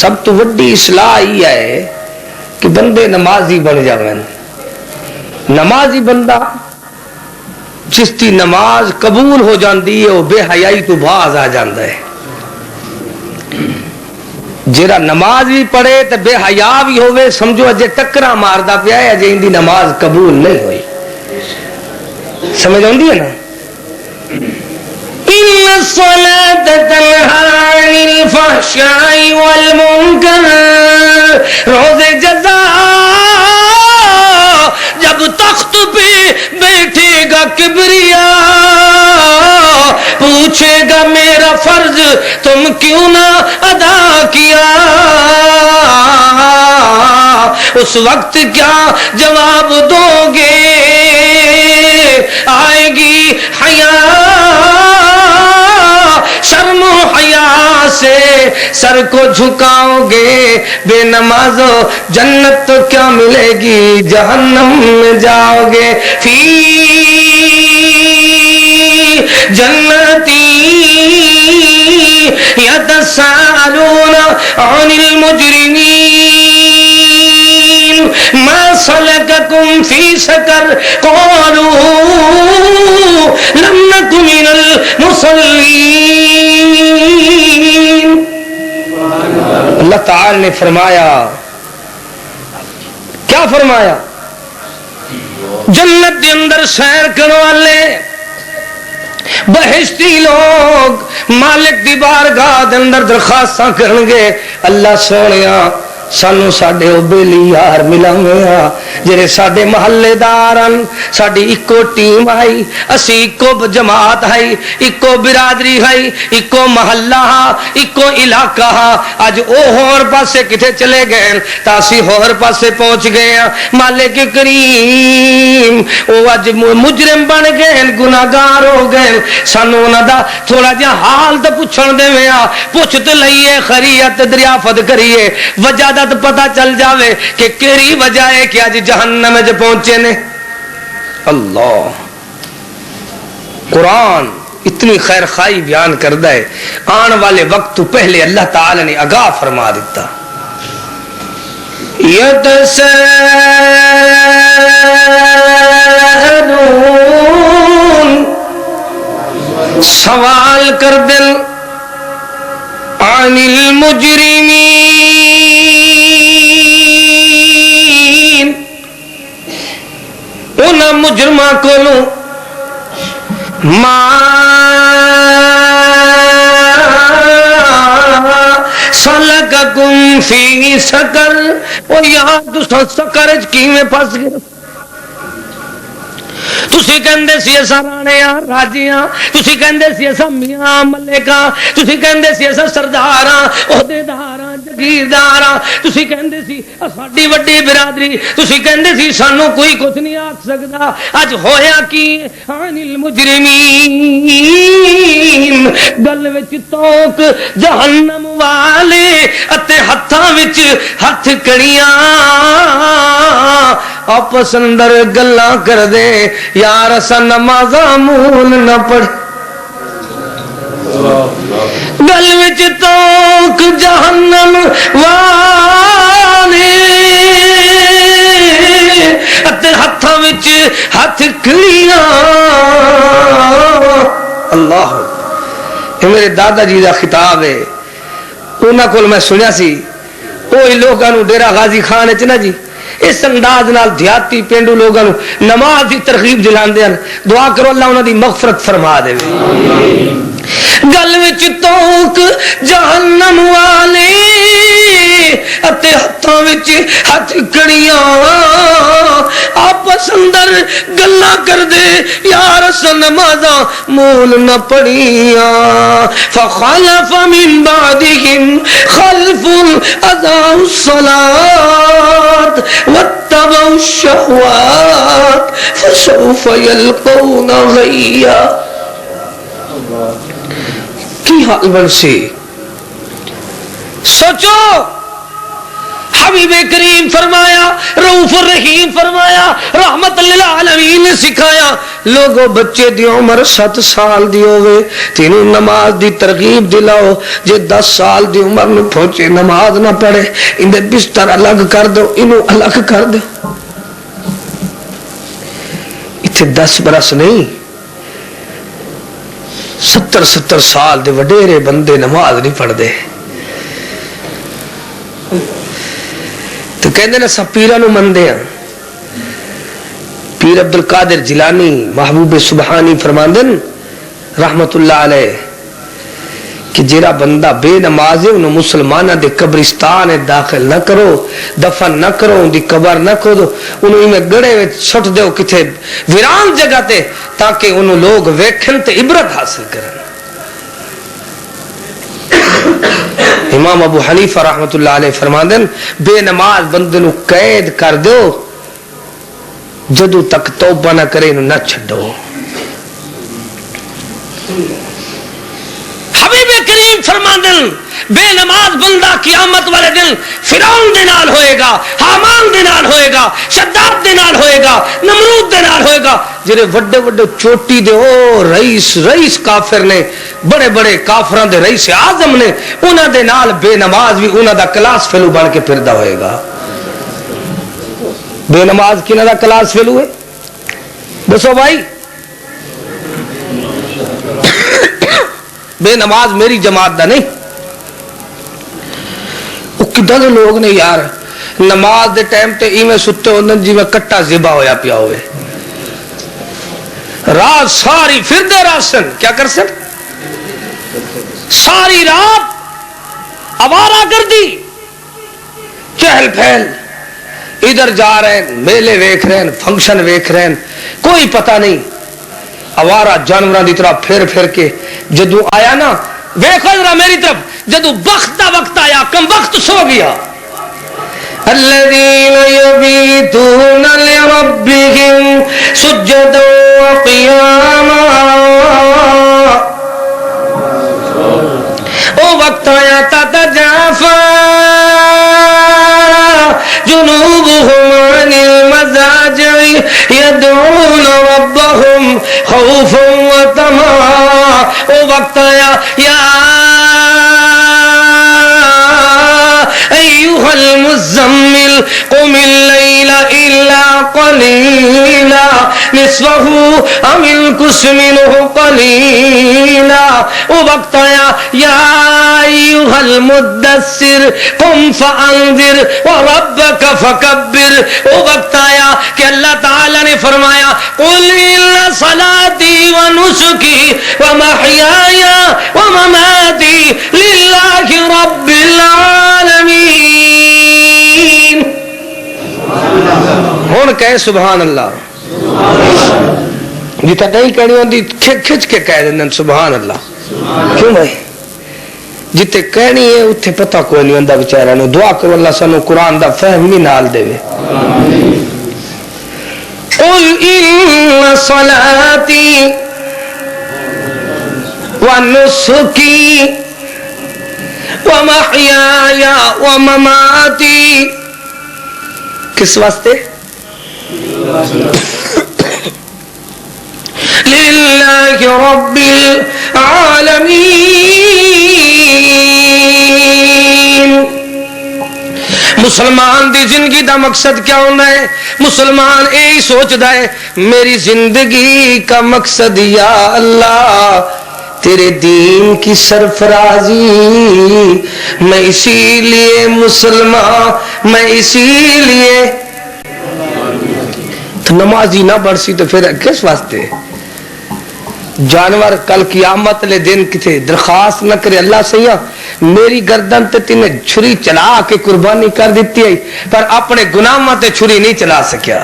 سب تو وڈی اصلاح یہ ہے کہ بندے نمازی بن جاویں، نمازی بندہ جس کی نماز قبول ہو جاندی ہے وہ بے حیائی تو باز آ جاندہ ہے۔ جیڑا نماز بھی پڑھے تو بے حیا بھی ہوئے سمجھو اجے ٹکرا ماردا پیا ہے، اجے اندی نماز قبول نہیں ہوئی۔ سمجھ آندی ہے نا؟ ان الصلاۃ تنہی عن الفحشاء والمنکر، روز جزا جب تخت پہ بیٹھے گا کبریا، پوچھے گا میرا فرض تم کیوں نہ ادا کیا، اس وقت کیا جواب دو گے؟ آئے گی حیا، شرم و حیا سر کو جھکاؤ گے بے نمازو جنت تو کیا ملے گی جہنم میں جاؤ گے فی جنتی یتساءلون عن المجرمین ما سلککم فی سقر قالوا لم نک من المصلین. اللہ تعالی نے فرمایا کیا فرمایا؟ جنت کے اندر سیر کرنے والے بہشتی لوگ مالک دی بارگاہ دے اندر درخواستاں کرن گے اللہ سونیا سانو ساڈے او بیلی یار ملاویا جڑے ساڈے محلے دارن ساڈی اکو ٹیم آئی اسی اکو جماعت ہے اکو برادری ہے اکو محلہ ہاں اکو علاقہ ہاں اج او ہور پاسے کتے چلے گئے تا اسی ہور پاسے پہنچ گئے ہیں مالک کریم او اج مجرم بن گئے گناہگار ہو گئے سانو انہاں دا تھوڑا جہا حال تے پوچھن دیویں پوچھ تے لئیے خریت دریافت کریے وجہ پتا چل جاوے کہ کیڑی وجہ ہے کہ آج جہنم میں پہنچے نے. اللہ قرآن اتنی خیر خائی بیان کردا ہے آن والے وقت تو پہلے اللہ تعالی نے آگاہ فرما دیتا. یتساءلون سوال کر دل عن المجرمین انہاں مجرماں کولوں ما سلککم فی سقر او یار تساں سقر وچ کیویں پھس گئے تسی کہندے سی اساں رانے راجیاں تسی کہندے سی اساں میاں ملکاں تسی کہندے سی اساں سرداراں عہدیداراں جگیرداراں تسی کہندے سی ساڈی وڈی برادری تسی کہندے سی سانو کوئی کچھ نہیں آکھ سکدا اج ہویا کی عن المجرمین گل وچ توک جہنم والے اتے ہتھاں وچ ہتھ کڑیاں آپس اندر گلاں کر دے یار اسا نمازاں مول نہ پڑھ گل وچ توک جہنم والے اتے ہتھاں وچ ہتھ کڑیاں. اللہ یہ میرے دادا جی دا خطاب ہے انہاں کول میں سنیا سی اوہی لوگاں نو ڈیرہ غازی خان وچ نا جی اس انداز نال دیہاتی پینڈو لوگاں نو نماز دی ترغیب دلاندے ہیں دعا کرو اللہ انہاں دی مغفرت فرما دے. گل وچ توک جہنم والے اتے ہتھاں وچ ہتھ کڑیاں آپس اندر گلاں کر دے یار اساں نمازاں مول نہ پڑھیاں فخلف من بعدهم خلف اضاعوا الصلاة واتبعوا الشهوات فسوف يلقون غيا. کی حال بن سی سوچو حبیب کریم فرمایا رؤوف الرحیم فرمایا رحمت للعالمین نے سکھایا لوگو بچے دی عمر 7 سال دی ہوئے تینوں نماز دی ترغیب دلاؤ جے 10 سال دی عمر میں پہنچے نماز نہ پڑھے اندے بستر الگ کر دو انہوں الگ کر دو. اتھے 10 برس نہیں 70 سال دے وڈیرے بندے نماز نہیں پڑھ دے تو کہندے نا سب پیرہ نو مندے ہیں. پیر عبدالقادر جیلانی محبوب سبحانی فرماندن رحمت اللہ علیہ کہ جیرا بندہ بے نماز ہے انہوں مسلمانہ دے قبرستان داخل نہ کرو دفن نہ کرو ان دی قبر نہ کھودو انہوں میں گڑے میں چھٹ دیو کتے ویران جگہ تے تاکہ انہوں لوگ ویکھن تے عبرت حاصل کرن. امام ابو حنیفہ رحمت اللہ علیہ فرماندن بے نماز بندنو قید کر دو جدو تک توبہ نہ کرے انہوں نہ چھڑو. حبیب کریم فرماندے بے نماز بندہ قیامت والے دن فرعون دے نال ہوئے گا، حامان دے نال ہوئے گا، شداد دے نال ہوئے گا، نمرود دے نال ہوئے گا، جڑے وڈے وڈے چوٹی دے او رئیس کافر نے، بڑے بڑے کافراں دے رئیس اعظم نے، انہاں دے نال بے نماز بھی انہاں دا کلاس فیلو بن کے پھردا ہوئے گا۔ بے نماز کنہاں دا کلاس فیلو ہے دسو بھائی؟ بے نماز میری جماعت دا نہیں۔ وہ کدھر دے لوگ نے یار نماز دے ٹائم تے ایویں ستے ہوندے جی میں کٹا ذبح ہویا پیا ہوئے، رات ساری پھر دے راسن کیا کر سن، ساری رات آوارہ گردی، چہل پھیل، ادھر جا رہے ہیں، میلے ویکھ رہے ہیں، فنکشن ویکھ رہے ہیں، کوئی پتہ نہیں، آوارہ جانوراں دی طرح پھر پھر کے جدو آیا نا، ویکھو ذرا میری طرف، جدو وقت دا وقت آیا کم وقت سو گیا۔ الذین یبیتون لربہم سجدا وقیاما، او وقت آیا تتجافا جنوبهم عن المضاجع يدعون ربهم خوفا وطمعا، او وقت آیا یا ایھا المزمل قم اللیل الا قلیلا نصفه او انقص منه قلیلا، او وقت آیا یا ایھا المدثر قم فانذر وربک فکبر، او وقت آیا کہ اللہ تعالی نے فرمایا قل ان صلاتی ونسکی ومحیای ومماتی للہ رب العالمین۔ ہون کہے سبحان اللہ، جتا نہیں کہنی ہوندی کھچ کے کہہ دیں سبحان اللہ، کیوں بھائی؟ جتے کہنی ہے اتھے پتہ کوئی نہیں ہوندہ بچارہ نو، دعا کرو اللہ سنو قرآن دا فہم نہیں نال دے وے۔ قل ان صلاتی ونسکی ومحیای ومماتی، کس واسطے؟ للہ رب العالمین۔ مسلمان دی زندگی دا مقصد کیا ہونا ہے؟ مسلمان یہی سوچتا ہے میری زندگی کا مقصد یا اللہ تیرے دین کی سرفرازی، میں اسی لیے مسلمان، میں اسی لیے تو نمازی نہ بڑھ سی تو پھر کس واسطے؟ جانور کل قیامت لے دن کتے درخواست نہ کرے اللہ سیاں میری گردن تے تینے چھری چلا کے قربانی کر دیتی ہے، پر اپنے گناہاں تے چھری نہیں چلا سکیا،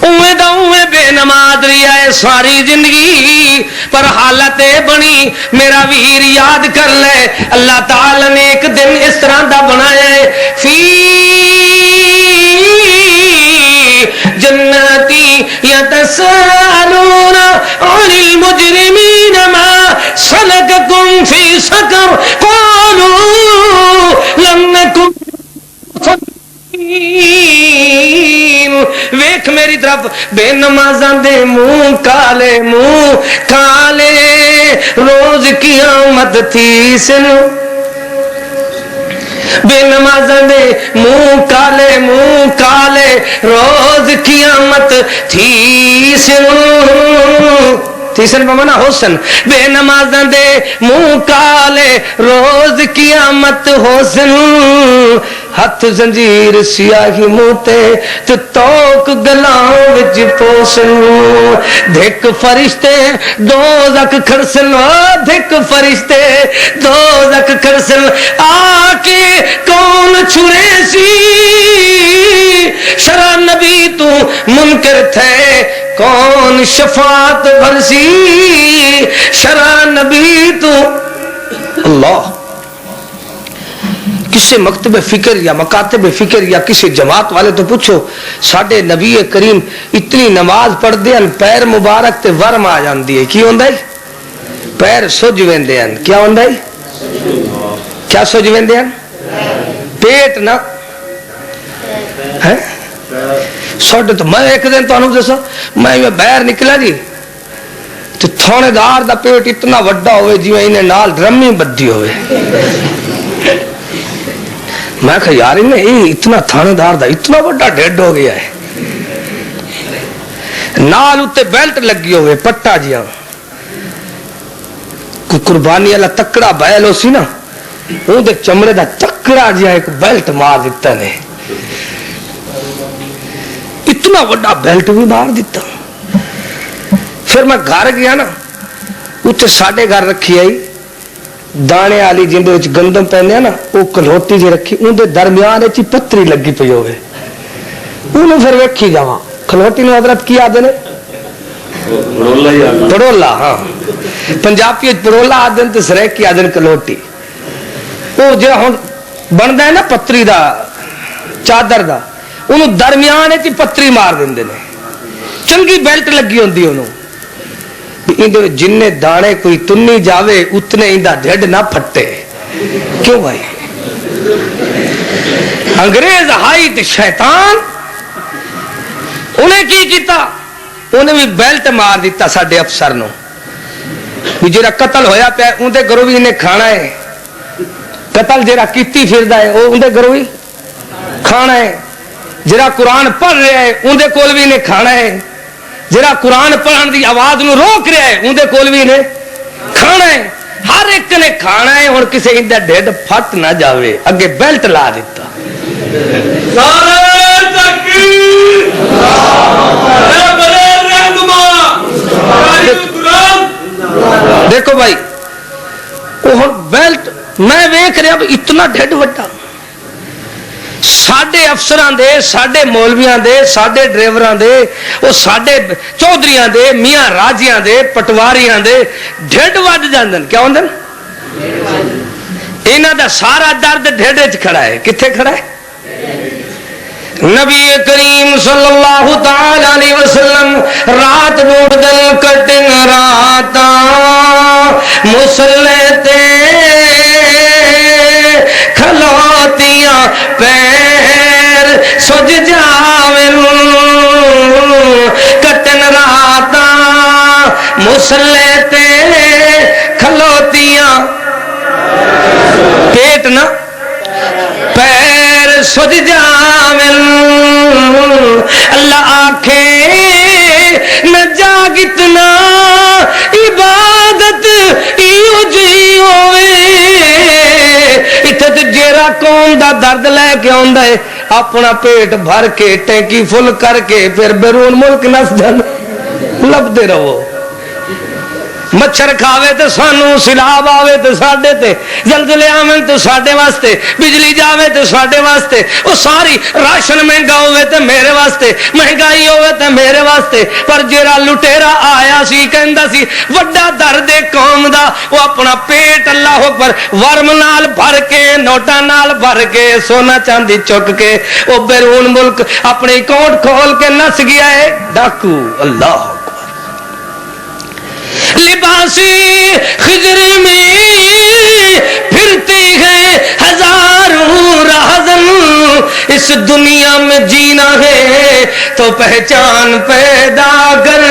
اوے دا اوے بے نماز رہیا ہے ساری زندگی، پر حالت بنی میرا ویر یاد کر لے اللہ تعالی نے ایک دن اس طرح دا بنایا ہے، فی جناتی یتسالون عن المجرمین ما سلککم فی سقر قالوا لم نکن ویکھ میری طرف بے نمازاں دے منہ کالے روز قیامت تھی سن، بے نمازاں دے منہ کالے روز قیامت تھی سن تیسرے بمانا حسن، بے نمازاں دے منہ کالے روز قیامت حسن، ہاتھ زنجیر سیاہی موتے تو توک گلاں وچ پوسن، دھک فرشتے دوزخ کھڑسن، دھک فرشتے دوزخ کھڑسن، آ کے کون چھڑے سی شرع نبی تو منکر تھے کون شفاعت بھرسی شرع نبی تو اللہ۔ کسی مکتب فکر یا مکاتب فکر یا کسی جماعت والے تو پوچھو ساڈے نبی کریم اتنی نماز پڑھ دے پیر مبارک تے ورم آ جاندی ہے، کی ہوندا ہے؟ پیر سج ویندے ہیں. کیا ہوندا ہے؟ کیا سج ویندے ہیں؟ پیٹ نہ ہے. سڈ تو میں ایک دن تمہیں دسا میں باہر نکلا جی تو تھانے دار دا پیٹ اتنا وڈا ہوئے جی انہیں نال رمی بدھی ہوئے. میں کہا یار انہیں یہ اتنا تھانے دار دا اتنا وڈا ڈیڈ ہو گیا ہے. نال اتے بیلٹ لگی ہوئے پٹا جیاں کوئی قربانی والا تکڑا بیل ہو سی نا اون دے چمڑے دا تکڑا جیاں ایک بیلٹ مار دیتا نے. اتنا وڈا بیلٹ بھی مار دیتا. پھر میں گھر گیا نا اتنے ساڈے گھر رکھی آئی دانے والی جن گندم پہنے نا وہ کلوٹی جی رکھی اندر درمیان پتری لگی پی ہوئے انہوں پھر ویکھی جا کلوٹی نو حضرت کی آدھے نے پڑولا. ہاں پنجابی پڑولا آدھے تو سریکی آدھے کلوٹی. وہ جا ہوں بنتا ہے نا پتری دا چادر دا انہوں درمیان پتری مار دیں. چنگی بیلٹ لگی ہوندی انہوں جن دانے کوئی تنی جاوے اتنے اندا ڈھڈ نہ پھٹے. کیوں بھائی؟ انگریز ہائی تے شیطان انہیں کی کیتا؟ انہیں بھی بیلٹ مار دیتا ساڈے افسر نو بھی جڑا قتل ہویا پیا اندے گھروں بھی انہیں کھانا ہے. قتل جڑا کیتی پھردا ہے وہ اندے گھروں بھی کھانا ہے. جڑا قرآن پڑھ رہا ہے اندے کول بھی انہیں کھانا ہے. جڑا قرآن پڑھن دی آواز نو روک رہا ہے اندے کول بھی انہیں کھانا ہے. ہر ایک نے کھانا ہے. ہن کسے اندا ڈھڈ پھٹ نہ جاوے اگے بیلٹ لا دیتا. نعرہ تکبیر اللہ بڑے رہنما. دیکھو بھائی وہ بیلٹ میں ویکھ رہا اتنا ڈھڈ وڈا. ساڈے افسراں دے ساڈے مولویاں دے ساڈے ڈرائیوراں دے وہ ساڈے چودھریاں دے میاں راجیاں دے پٹواریاں دے ڈھڈ وڈ جاندن. کیا ہوندن؟ انہاں دا سارا درد ڈھڈ وچ کھڑا ہے. کتھے کھڑا ہے؟ نبی کریم صلی اللہ تعالی علیہ وسلم رات نو دل کٹن راتا مصلی تے کھلوتیاں پیر سج جاون کٹن راتا مصلی تے کھلوتیاں پیٹ نہ پیر سج جاون. اللہ آکھے نہ جاگتنا عبادت ایو جی ہوئے. اتھے تے جیرا قوم دا درد لے کے آندا ہے اپنا پیٹ بھر کے ٹینکی فل کر کے پھر بیرون ملک نس جان لبدے رہو. مچھر کھاوے تو سانو سیلاب آوے تو ساڈے تے زلزلے آویں تو ساڈے واسطے بجلی جاوے تو ساڈے واسطے وہ ساری راشن مہنگا ہوئے تو میرے واسطے مہنگائی ہوئے تو میرے واسطے. پر جیڑا لٹیرا آیا سی کہندا سی وڈا درد قوم دا وہ اپنا پیٹ اللہ اکبر ورم نال بھر کے نوٹاں نال بھر کے سونا چاندی چک کے وہ بیرون ملک اپنے اکاؤنٹ کھول کے نس گیا ہے ڈاکو. اللہ لباسی خضر میں پھرتے ہیں ہزاروں راہزن. اس دنیا میں جینا ہے تو پہچان پیدا کر.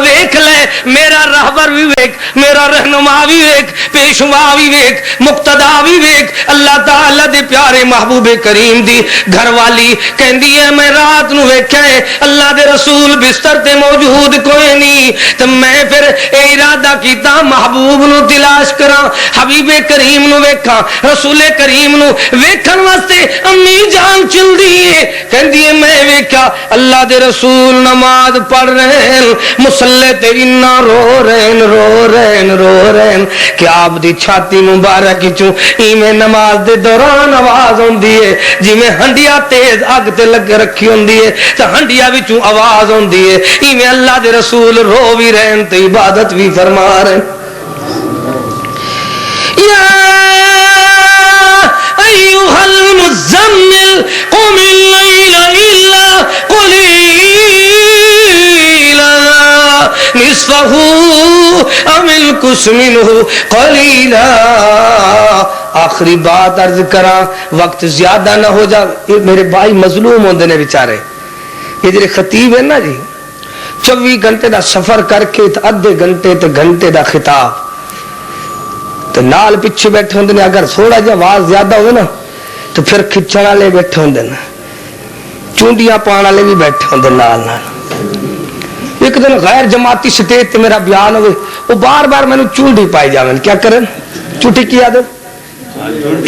ویکھ لے میرا راہبر بھی ویکھ میرا رہنما بھی ویکھ پیشوا بھی ویکھ مقتدا بھی ویکھ. اللہ تعالی دے پیارے محبوب کریم دی گھر والی کہندی ہے میں رات نو ویکھیا ہے اللہ دے رسول بستر تے موجود کوئی نہیں تے میں پھر اے ارادہ کیتا محبوب نو تلاش کراں حبیب کریم نو ویکھاں رسول کریم نو ویکھن واسطے امی جان چل دی ہے کہندی ہے میں ویکھا اللہ دے رسول نماز پڑھ رہے ہیں مصلی تے انہاں رو رہے ہیں کہ آپ دی چھاتی مبارک چوں ایویں نماز دے دوران آواز ہوندی ہے جی میں ہنڈیا تیز اگ تے لگ رکھی ہوندی ہے تے ہنڈیا وچوں آواز ہوندی ہے ایویں اللہ دے رسول رو بھی رہن تے عبادت بھی فرما رہے ہیں. یا ایھا المزمل قم اللیل الا قلیلا نصفه ام انقص منہ قلیلا. آخری بات عرض کرا وقت زیادہ نہ ہو جائے. میرے بھائی مظلوم ہوندے نے بیچارے. یہ جڑے خطیب ہیں نا جی 24 گھنٹے دا سفر کر کے ادھے گھنٹے دا خطاب تو نال پیچھے بیٹھے ہوندے نے. اگر تھوڑا جہا آواز زیادہ ہوئے نا تو پھر کھچن والے بیٹھے ہوندے نے, چونڈیاں پان والے بھی بیٹھے ہوندے نال نال. ایک دن غیر جماعتی سٹیج تے میرا بیان ہوئے, وہ بار بار میں نے چونڈی پائی جاویں. کیا کریں چوٹی کی عادت,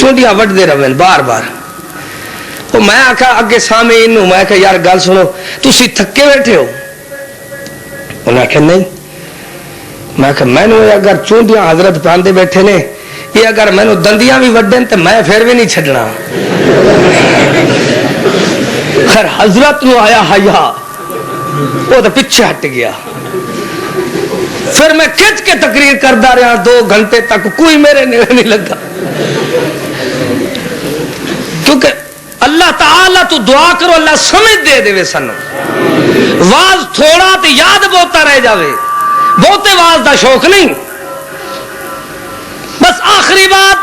چونڈیاں وڈ دے رہے بار بار. وہ میں آخا اگے سامنے انہوں میں کہ یار گل سنو تسی تھکے بیٹھے ہو. انہیں آخیا نہیں. میں کہ میں نے اگر چونڈیاں حضرت پاندے بیٹھے نے یہ اگر میں نے دندیاں بھی وڈن تو میں پھر بھی نہیں چھڈنا. خیر حضرت نو آیا حیا, وہ تو پیچھے ہٹ گیا. پھر میں کھچ کے تقریر کرتا رہا 2 گھنٹے تک, کوئی میرے نیڑے نہیں لگا. کیونکہ اللہ تعالیٰ تو دعا کرو اللہ سمجھ دے دے سنو. واز تھوڑا تو یاد بہتا رہ جاوے, بہتے واز دا شوق نہیں. بس آخری بات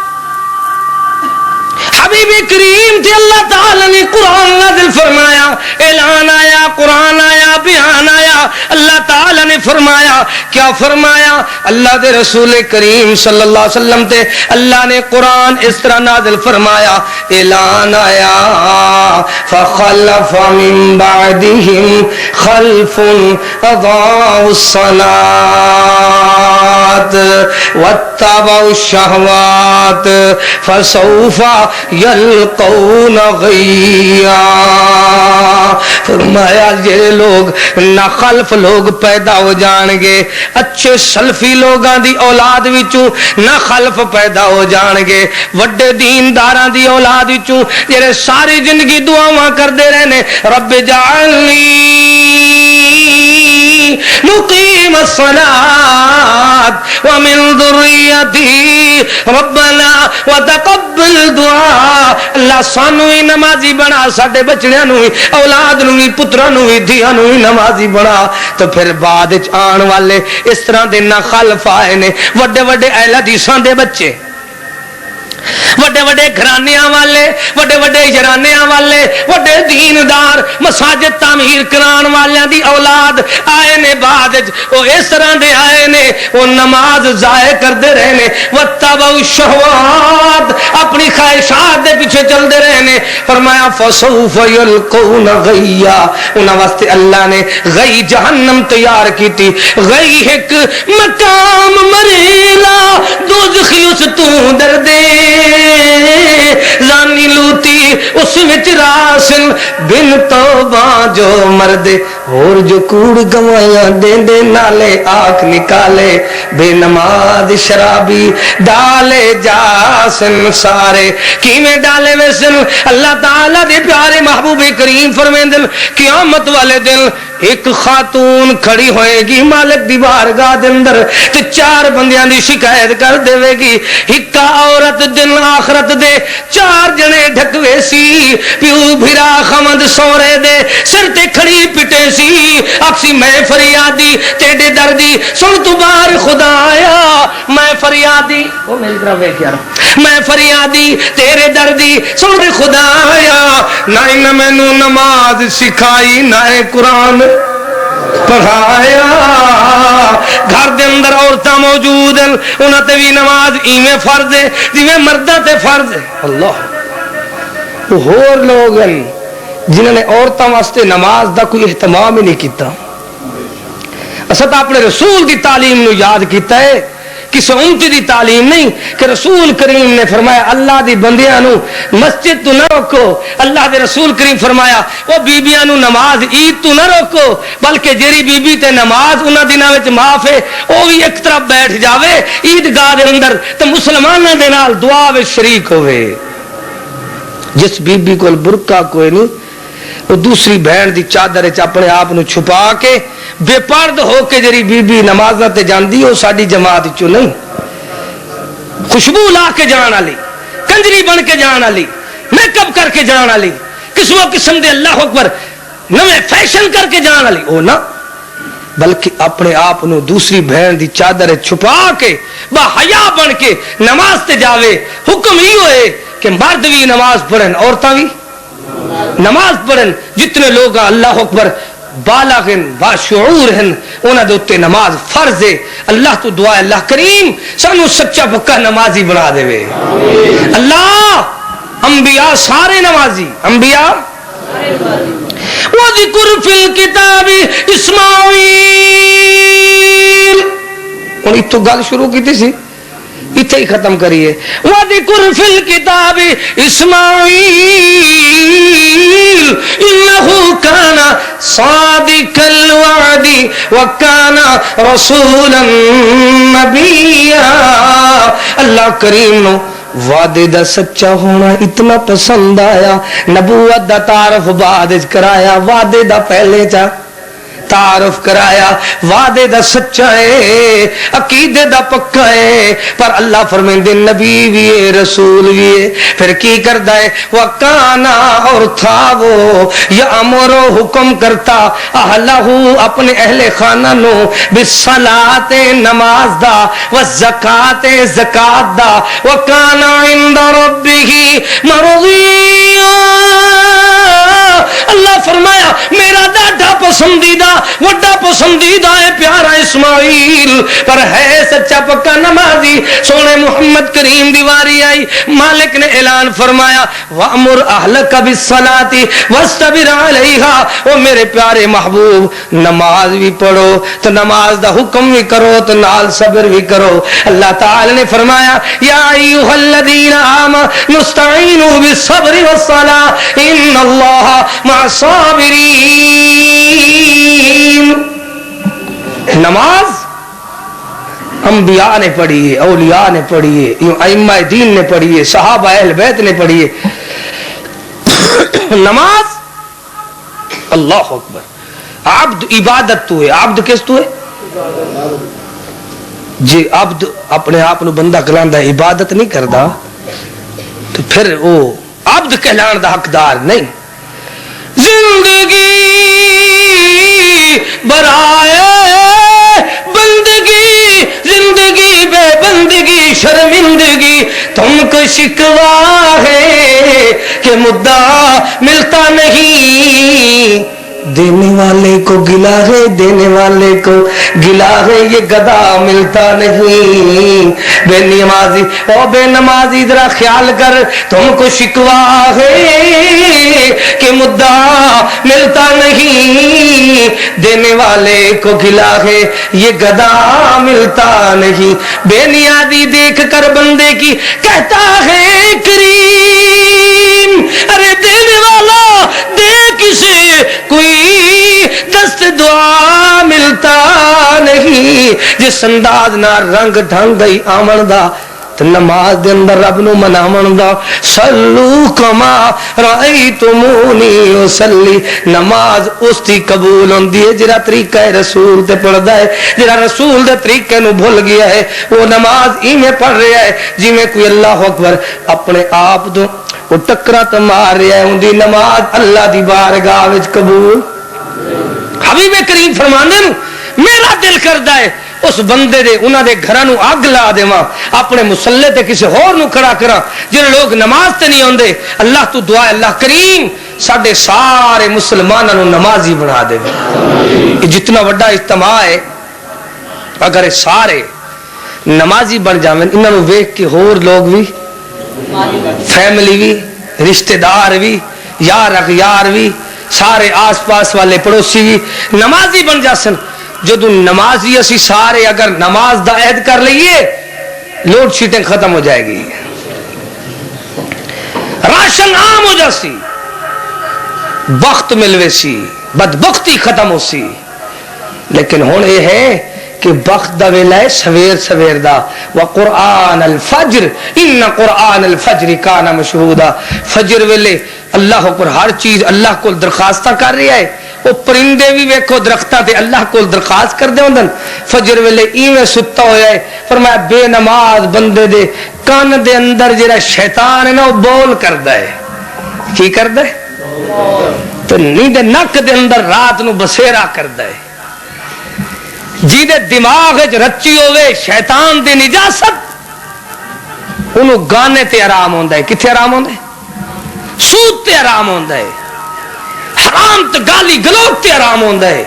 حبیب کریم تھے اللہ تعالیٰ نے قرآن نازل فرمایا, اعلان آیا, قرآن آیا, بیان آیا. اللہ تعالیٰ نے فرمایا, کیا فرمایا؟ اللہ دے رسول کریم صلی اللہ علیہ وسلم تے اللہ نے قرآن اس طرح نازل فرمایا, اعلان آیا فخلف من بعدهم خلف اضاعوا الصلاة واتبعوا الشهوات فسوف یلقون غیا. فرمایا یہ لوگ ناخلف لوگ پیدا ہو جان گے, اچھے سلفی لوگاں دی اولاد وچوں ناخلف پیدا ہو جان گے, وڈے دینداراں دی اولاد وچوں جڑے ساری زندگی دعاواں کردے رہنے رب جعلنی مقیم الصلاة ومن ذریتی ربنا وتقبل دعا. اللہ سانو ہی نمازی بنا, ساڈے بچڑیاں نو ہی, اولاد نو ہی, پتراں نو ہی, دھیاں نو ہی نمازی بنا. تو پھر بعد وچ آن والے اس طرح دے نا خلف آئے نے, وڈے وڈے اہل حدیثاں دے بچے, وڈے وڈے گھرانیاں والے, وڈے وڈے یارانیاں والے, وڈے دیندار مساجد تعمیر کران والیاں دی اولاد آئے نے. بعد وہ اس طرح دے آئے نے, وہ نماز ضائع کرتے رہے نے, واتبعوا الشہوات اپنی خواہشات دے پیچھے چلتے رہے نے. فرمایا فسوف یلقون غیا, انہاں واسطے اللہ نے غی جہنم تیار کیتی. غی ایک مقام مریلا دوزخی اس تو دردے زانی لوتی اس وچ راسل بن توبہ جو مردے, اور جو کوڑ گوایا دین دے نالے آنکھ نکالے, بے نماز شرابی ڈالے جاسن سارے. کیویں ڈالے ویسن؟ اللہ تعالیٰ دے پیارے محبوب کریم فرمیندن قیامت والے دن ایک خاتون کھڑی ہوئے گی مالک دی بارگاہ دے اندر تے 4 بندیاں دی شکایت کر دے گی. ہکا عورت دن آخرت دے 4 جنے ڈھکوے سی, پیو بھرا خمد سورے دے سر تے کھڑی پٹے سی. اکسی میں فریادی تیڑے دردی سن تو بار خدا آیا, میں فریادی او میری طرف دیکھ یار, میں فریادی تیرے دردی سن دے خدا آیا. نہ میں نو نماز سکھائی نہ قرآن پڑھایا. گھر دے اندر عورتاں موجود ہیں, انہاں تے بھی نماز ایویں فرض ہے جویں مرداں تے فرض ہے. اللہ ہور لوگ ہیں جنہوں نے عورتاں واسطے نماز دا کوئی اہتمام ہی نہیں کیتا. اساں تے اپنے رسول دی تعلیم نو یاد کیتا ہے, کسی امتی دی تعلیم نہیں, کہ رسول کریم نے فرمایا اللہ دی بندیاں نو مسجد تو نہ روکو. اللہ دے رسول کریم فرمایا وہ بیبیاں نو نماز عید تو نہ روکو, بلکہ جیری بی بی تے نماز انہاں دناں وچ معاف ہے وہ بھی ایک طرف بیٹھ جاوے عیدگاہ دے اندر تے مسلماناں دے نال دعا وچ شریک ہوئے. جس بی بی کول برقع کوئی نہیں, وہ دوسری بہن دی چادر وچ اپنے آپ نو چھپا کے بے پرد ہو کے جری بی بی نمازاں تے جاندی او ساڈی جماعت چوں نہیں. خوشبو لا کے جان والی, کنجری بن کے جان والی, میک اپ کر کے جان والی, قسم دے اللہ اکبر نویں فیشن کر کے جان والی, او نا بلکہ اپنے آپ نو دوسری بہن دی چادر چھپا کے با حیا بن کے نماز تے جاوے. حکم ہی ہوئے کہ مرد بھی نماز پڑھن عورتاں بھی نماز پڑھن. جتنے لوگ اللہ اکبر بالغ ہیں باشعور ہیں انہاں دے اوتے نماز فرض ہے. اللہ تو دعا ہے اللہ کریم سانو سچا پکا نمازی بنا دے. اللہ انبیاء سارے نمازی انبیاء وذکر فی الکتاب اسماعیل. اور اتو گل شروع کی تھی اتنے ہی ختم کریے. وذکر فی الکتاب اسماعیل انہ کان صادق الوعد وکان رسولا نبیا. اللہ کریم نو وعدے دا سچا ہونا اتنا پسند آیا. نبوت دا تعارف بعد کرایا, وعدے دا پہلے چا تعارف کرایا. وعدے دا سچا ہے, عقیدے دا پکا ہے, پر اللہ فرمیندے نبی بھی ہے رسول بھی ہے. پھر کی کردا ہے وکانا اور تھا وہ یامر حکم کرتا اہلہ اپنے اہل خانہ نو بالصلاۃ نماز دا والزکات زکات دا وکانا عند ربہ مرضیہ. اللہ فرمایا میرا ڈاڈا پسندیدہ وڈا پسندیدہ ہے پیارا اسماعیل, پر ہے سچا پکا نمازی. سونے محمد کریم دی واری آئی, مالک نے اعلان فرمایا وَأْمُرْ أَهْلَكَ بِالصَّلَاةِ وَاسْتَبِرْ عَلَيْهَا. او میرے پیارے محبوب نماز بھی پڑھو تو نماز دا حکم بھی کرو تو نال صبر بھی کرو. اللہ تعالی نے فرمایا یا ایھا الذین آمنوا استعینوا بالصبر والصلاة ان اللہ مع الصابرین. نماز انبیاء نے پڑھی ہے, اولیاء نے پڑھی ہے, ائمہ دین نے پڑھی ہے, صحابہ اہل بیت نے پڑھی ہے. نماز اللہ اکبر عبد عبادت تو ہے. عبد کس تو ہے جی عبد اپنے آپ نو بندہ کہلاندا ہے عبادت نہیں کردا تو پھر وہ عبد کہلان دا حقدار نہیں. زندگی برائے بندگی زندگی بے بندگی شرمندگی تم کو شکوا ہے کہ مدعا ملتا نہیں. دینے والے کو گلا ہے دینے والے کو گلا ہے یہ گدا ملتا نہیں. بے نمازی او بے نمازی ذرا خیال کر تم کو شکوا ہے کہ مدعا ملتا نہیں. دینے والے کو گلا ہے یہ گدا ملتا نہیں. بے نیازی دیکھ کر بندے کی کہتا ہے کریم ارے دینے والا دے کسے کوئی دست دعا ملتا نہیں. جس انداز نہ رنگ ڈھنگ گئی آمن دا تو نماز دے اندر رب نو مناون دا. صلو کما رأیتمونی اصلی. نماز اس دی قبول ہوندی ہے جڑا طریقہ رسول تے پڑھدا ہے. جڑا رسول دے طریقے نو بھول گیا ہے وہ نماز ایویں پڑھ رہا ہے جویں کوئی اللہ اکبر اپنے آپ تو وہ ٹکرا تو مار رہا ہے. اندی نماز اللہ دی بارگاہ وچ قبول. حبیب کریم فرماندے نو میرا دل کردا ہے اس بندے دے انہاں دے گھراں نو اگ لا دیواں اپنے مصلی تے کسی ہور نو کھڑا کراں جڑے لوگ نماز تے نہیں اوندے. اللہ تو دعا ہے اللہ کریم ساڈے سارے مسلماناں نو نمازی بنا دے. جتنا بڑا اجتماع ہے اگر سارے نمازی بن جاویں انہاں نو ویکھ کے ہور لوگ بھی فیملی بھی رشتہ دار بھی یار اغیار بھی سارے آس پاس والے پڑوسی بھی نمازی بن جاسن. جدو نمازی اسی سارے اگر نماز دا عہد کر لئیے لوڈ شیٹنگ ختم ہو جائے گی, راشن عام ہو جاسی, وقت ملوے سی, بدبختی ختم ہو سی. لیکن ہون یہ ہے کہ وقت دا ویلا ہے سویر سویر دا. وقرآن الفجر ان قرآن الفجر کان مشہودا. فجر ویلے اللہ پر ہر چیز اللہ کو درخواستہ کر رہی ہے. وہ پرندے بھی ویکھو درختاں تے اللہ کو درخواست کر دے ہوندن. فجر ویلے ایویں ستا ہویا ہے فرمایا بے نماز بندے دے کان دے اندر جڑا شیطان ہے نا وہ بول کردا ہے. کی کردا ہے تو نیند نک دے اندر رات نو بسیرا کردا ہے. جیدے دماغ رچی ہوئے شیطان دی نجاست انہوں گانے تے آرام ہوندا ہے. کتھے آرام ہوندا ہے؟ سود تے آرام ہوندا ہے. حرام تے گالی گلوچ تے آرام ہوندا ہے.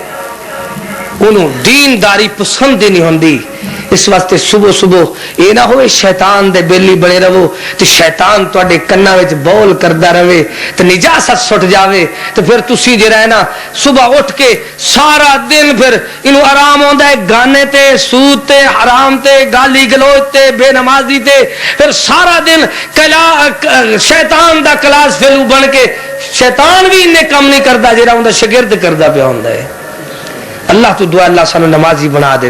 انہوں دینداری پسند ہی نہیں ہوندی. اس واسطے صبح صبح یہ نہ ہوئے شیطان دے بیلی بنے رہو تو شیطان تواڈے کناں وچ بول کردا رہے تو نجاست سٹ جاوے تو پھر تسی جڑا ہے نا صبح اٹھ کے سارا دن پھر انہوں آرام ہوندا ہے گانے تے سود تے حرام تے گالی گلوچ تے بے نمازی تے پھر سارا دن شیطان دا کلاس فیلو بن کے شیطان بھی انہیں کم نہیں کردا جڑا اوندا شاگرد کردا پیا ہوندا ہے. اللہ تو دعا اللہ سانو نمازی بنا دے.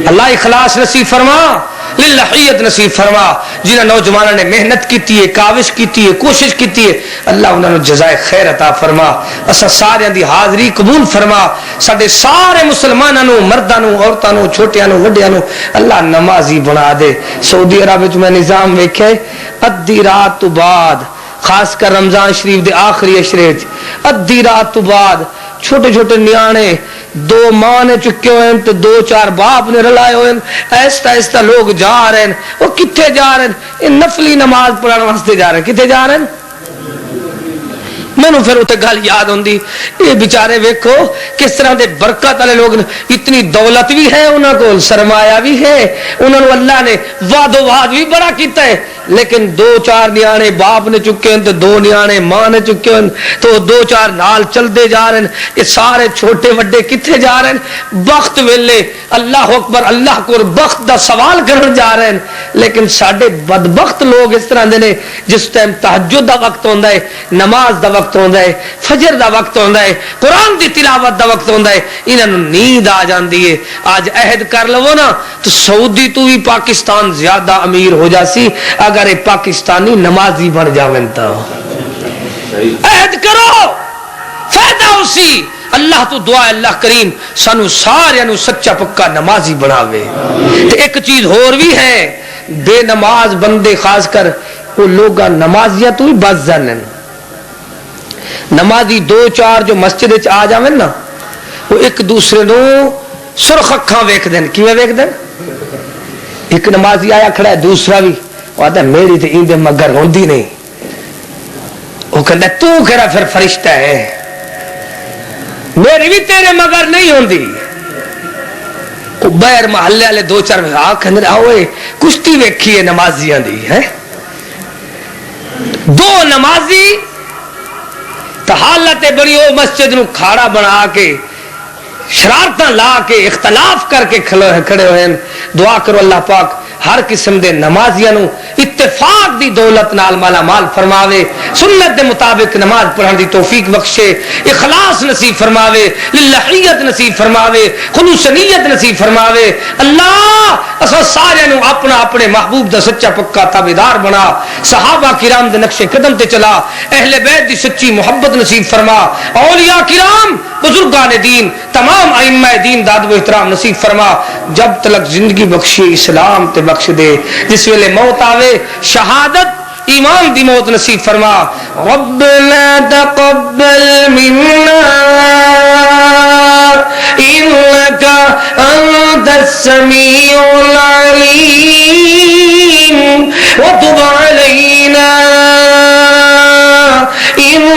اللہ اخلاص نصیب فرما، للہیت نصیب فرما. جنہاں نوجوانوں نے محنت کیتی ہے، کاوش کیتی ہے، کوشش کیتی ہے، اللہ انہاں نو جزائے خیر عطا فرما. اساں سارے دی حاضری قبول فرما. ساڈے سارے مسلماناں نو، مرداں نو، عورتاں نو، چھوٹیاں نو، وڈیاں نو اللہ نمازی بنا دے. سعودی عرب وچ میں نظام ویکھیا ہے ادھی رات تو بعد، خاص کر رمضان شریف دے آخری اشرے وچ ادھی رات تو بعد چھوٹے چھوٹے نیانے دو ماں نے چکے ہوئے ہیں تو دو چار باپ نے رلائے ہوئے ہیں. ایستا ایستا لوگ جا رہے ہیں. وہ کتھے جا رہے ہیں؟ یہ نفلی نماز پڑھنے واسطے جا رہے ہیں. کتھے جا رہے ہیں؟ مینوں پھر اتنے گل یاد ہوندی یہ بیچارے ویکھو کس طرح دے برکت والے لوگ، اتنی دولت بھی ہے انہاں کول، سرمایہ بھی ہے انہاں نوں، اللہ نے وعد و وعد بھی بڑا کیتا ہے، لیکن دو چار نیانے باپ نے چکے ہیں تو دو نیانے ماں نے چکے ہیں تو دو چار نال چلتے جا رہے ہیں. یہ سارے چھوٹے وڈے کتھے جا رہے ہیں؟ وقت ویلے اللہ اکبر اللہ کو وقت دا سوال کرن جا رہے ہیں. لیکن ساڈے بدبخت لوگ اس طرح دے نے جس ٹائم تہجد دا وقت ہوندا ہے، نماز دا وقت ہوندا ہے، فجر دا وقت ہوندا ہے، قرآن دی تلاوت دا وقت ہوندا ہے، انہاں نوں نیند آ جاندی ہے. آج عہد کر لو نا تو سعودی تو بھی پاکستان زیادہ امیر ہو جاسی اگر یہ پاکستانی نمازی بن جاویں تو. عہد کرو فائدہ اسی. اللہ تو دعا اللہ کریم سانو سارے نو سچا پکا نمازی بناوے. ایک چیز اور بھی ہے، بے نماز بندے خاص کر وہ لوگ نمازیاں تو ہی بچ جانن. نمازی دو چار جو مسجد آ جاویں نا وہ ایک دوسرے نو سرخ اکھاں ویکھ دین. کیویں ویکھ دین؟ ایک نمازی آیا کھڑا ہے، دوسرا بھی وہ آتا میری تو ایندے مگر ہوندی نہیں. وہ کہتا تو کہڑا پھر فرشتہ ہے، میری بھی تیرے مگر نہیں ہوندی. بیر محلے والے دو چار کہندے آؤے کشتی ویکھی ہے نمازیاں دی ہے. دو نمازی تو حالت بڑی ہو مسجد نو کھاڑا بنا کے شرارتاں لا کے اختلاف کر کے کھڑے ہوئے ہیں. دعا کرو اللہ پاک ہر قسم دے نمازیاں نو اتفاق دی دولت نال مالا مال فرماوے، سنت دے مطابق نماز پڑھن دی توفیق بخشے، اخلاص نصیب فرماوے، للہیت نصیب فرماوے، خلوص نیت نصیب فرماوے. اللہ اسا سارے نو اپنا اپنے محبوب دا سچا پکا تابعدار بنا، صحابہ کرام دے نقش قدم تے چلا، اہل بیت دی سچی محبت نصیب فرما، اولیاء کرام بزرگان دین تمام ائمہ دین داد و احترام نصیب فرما. جب تلک زندگی بخشی اسلام تے بخش دے، جس ویلے موت آوے شہادت ایمان دی موت نصیب فرما. ربنا تقبل منا انك انت السميع العليم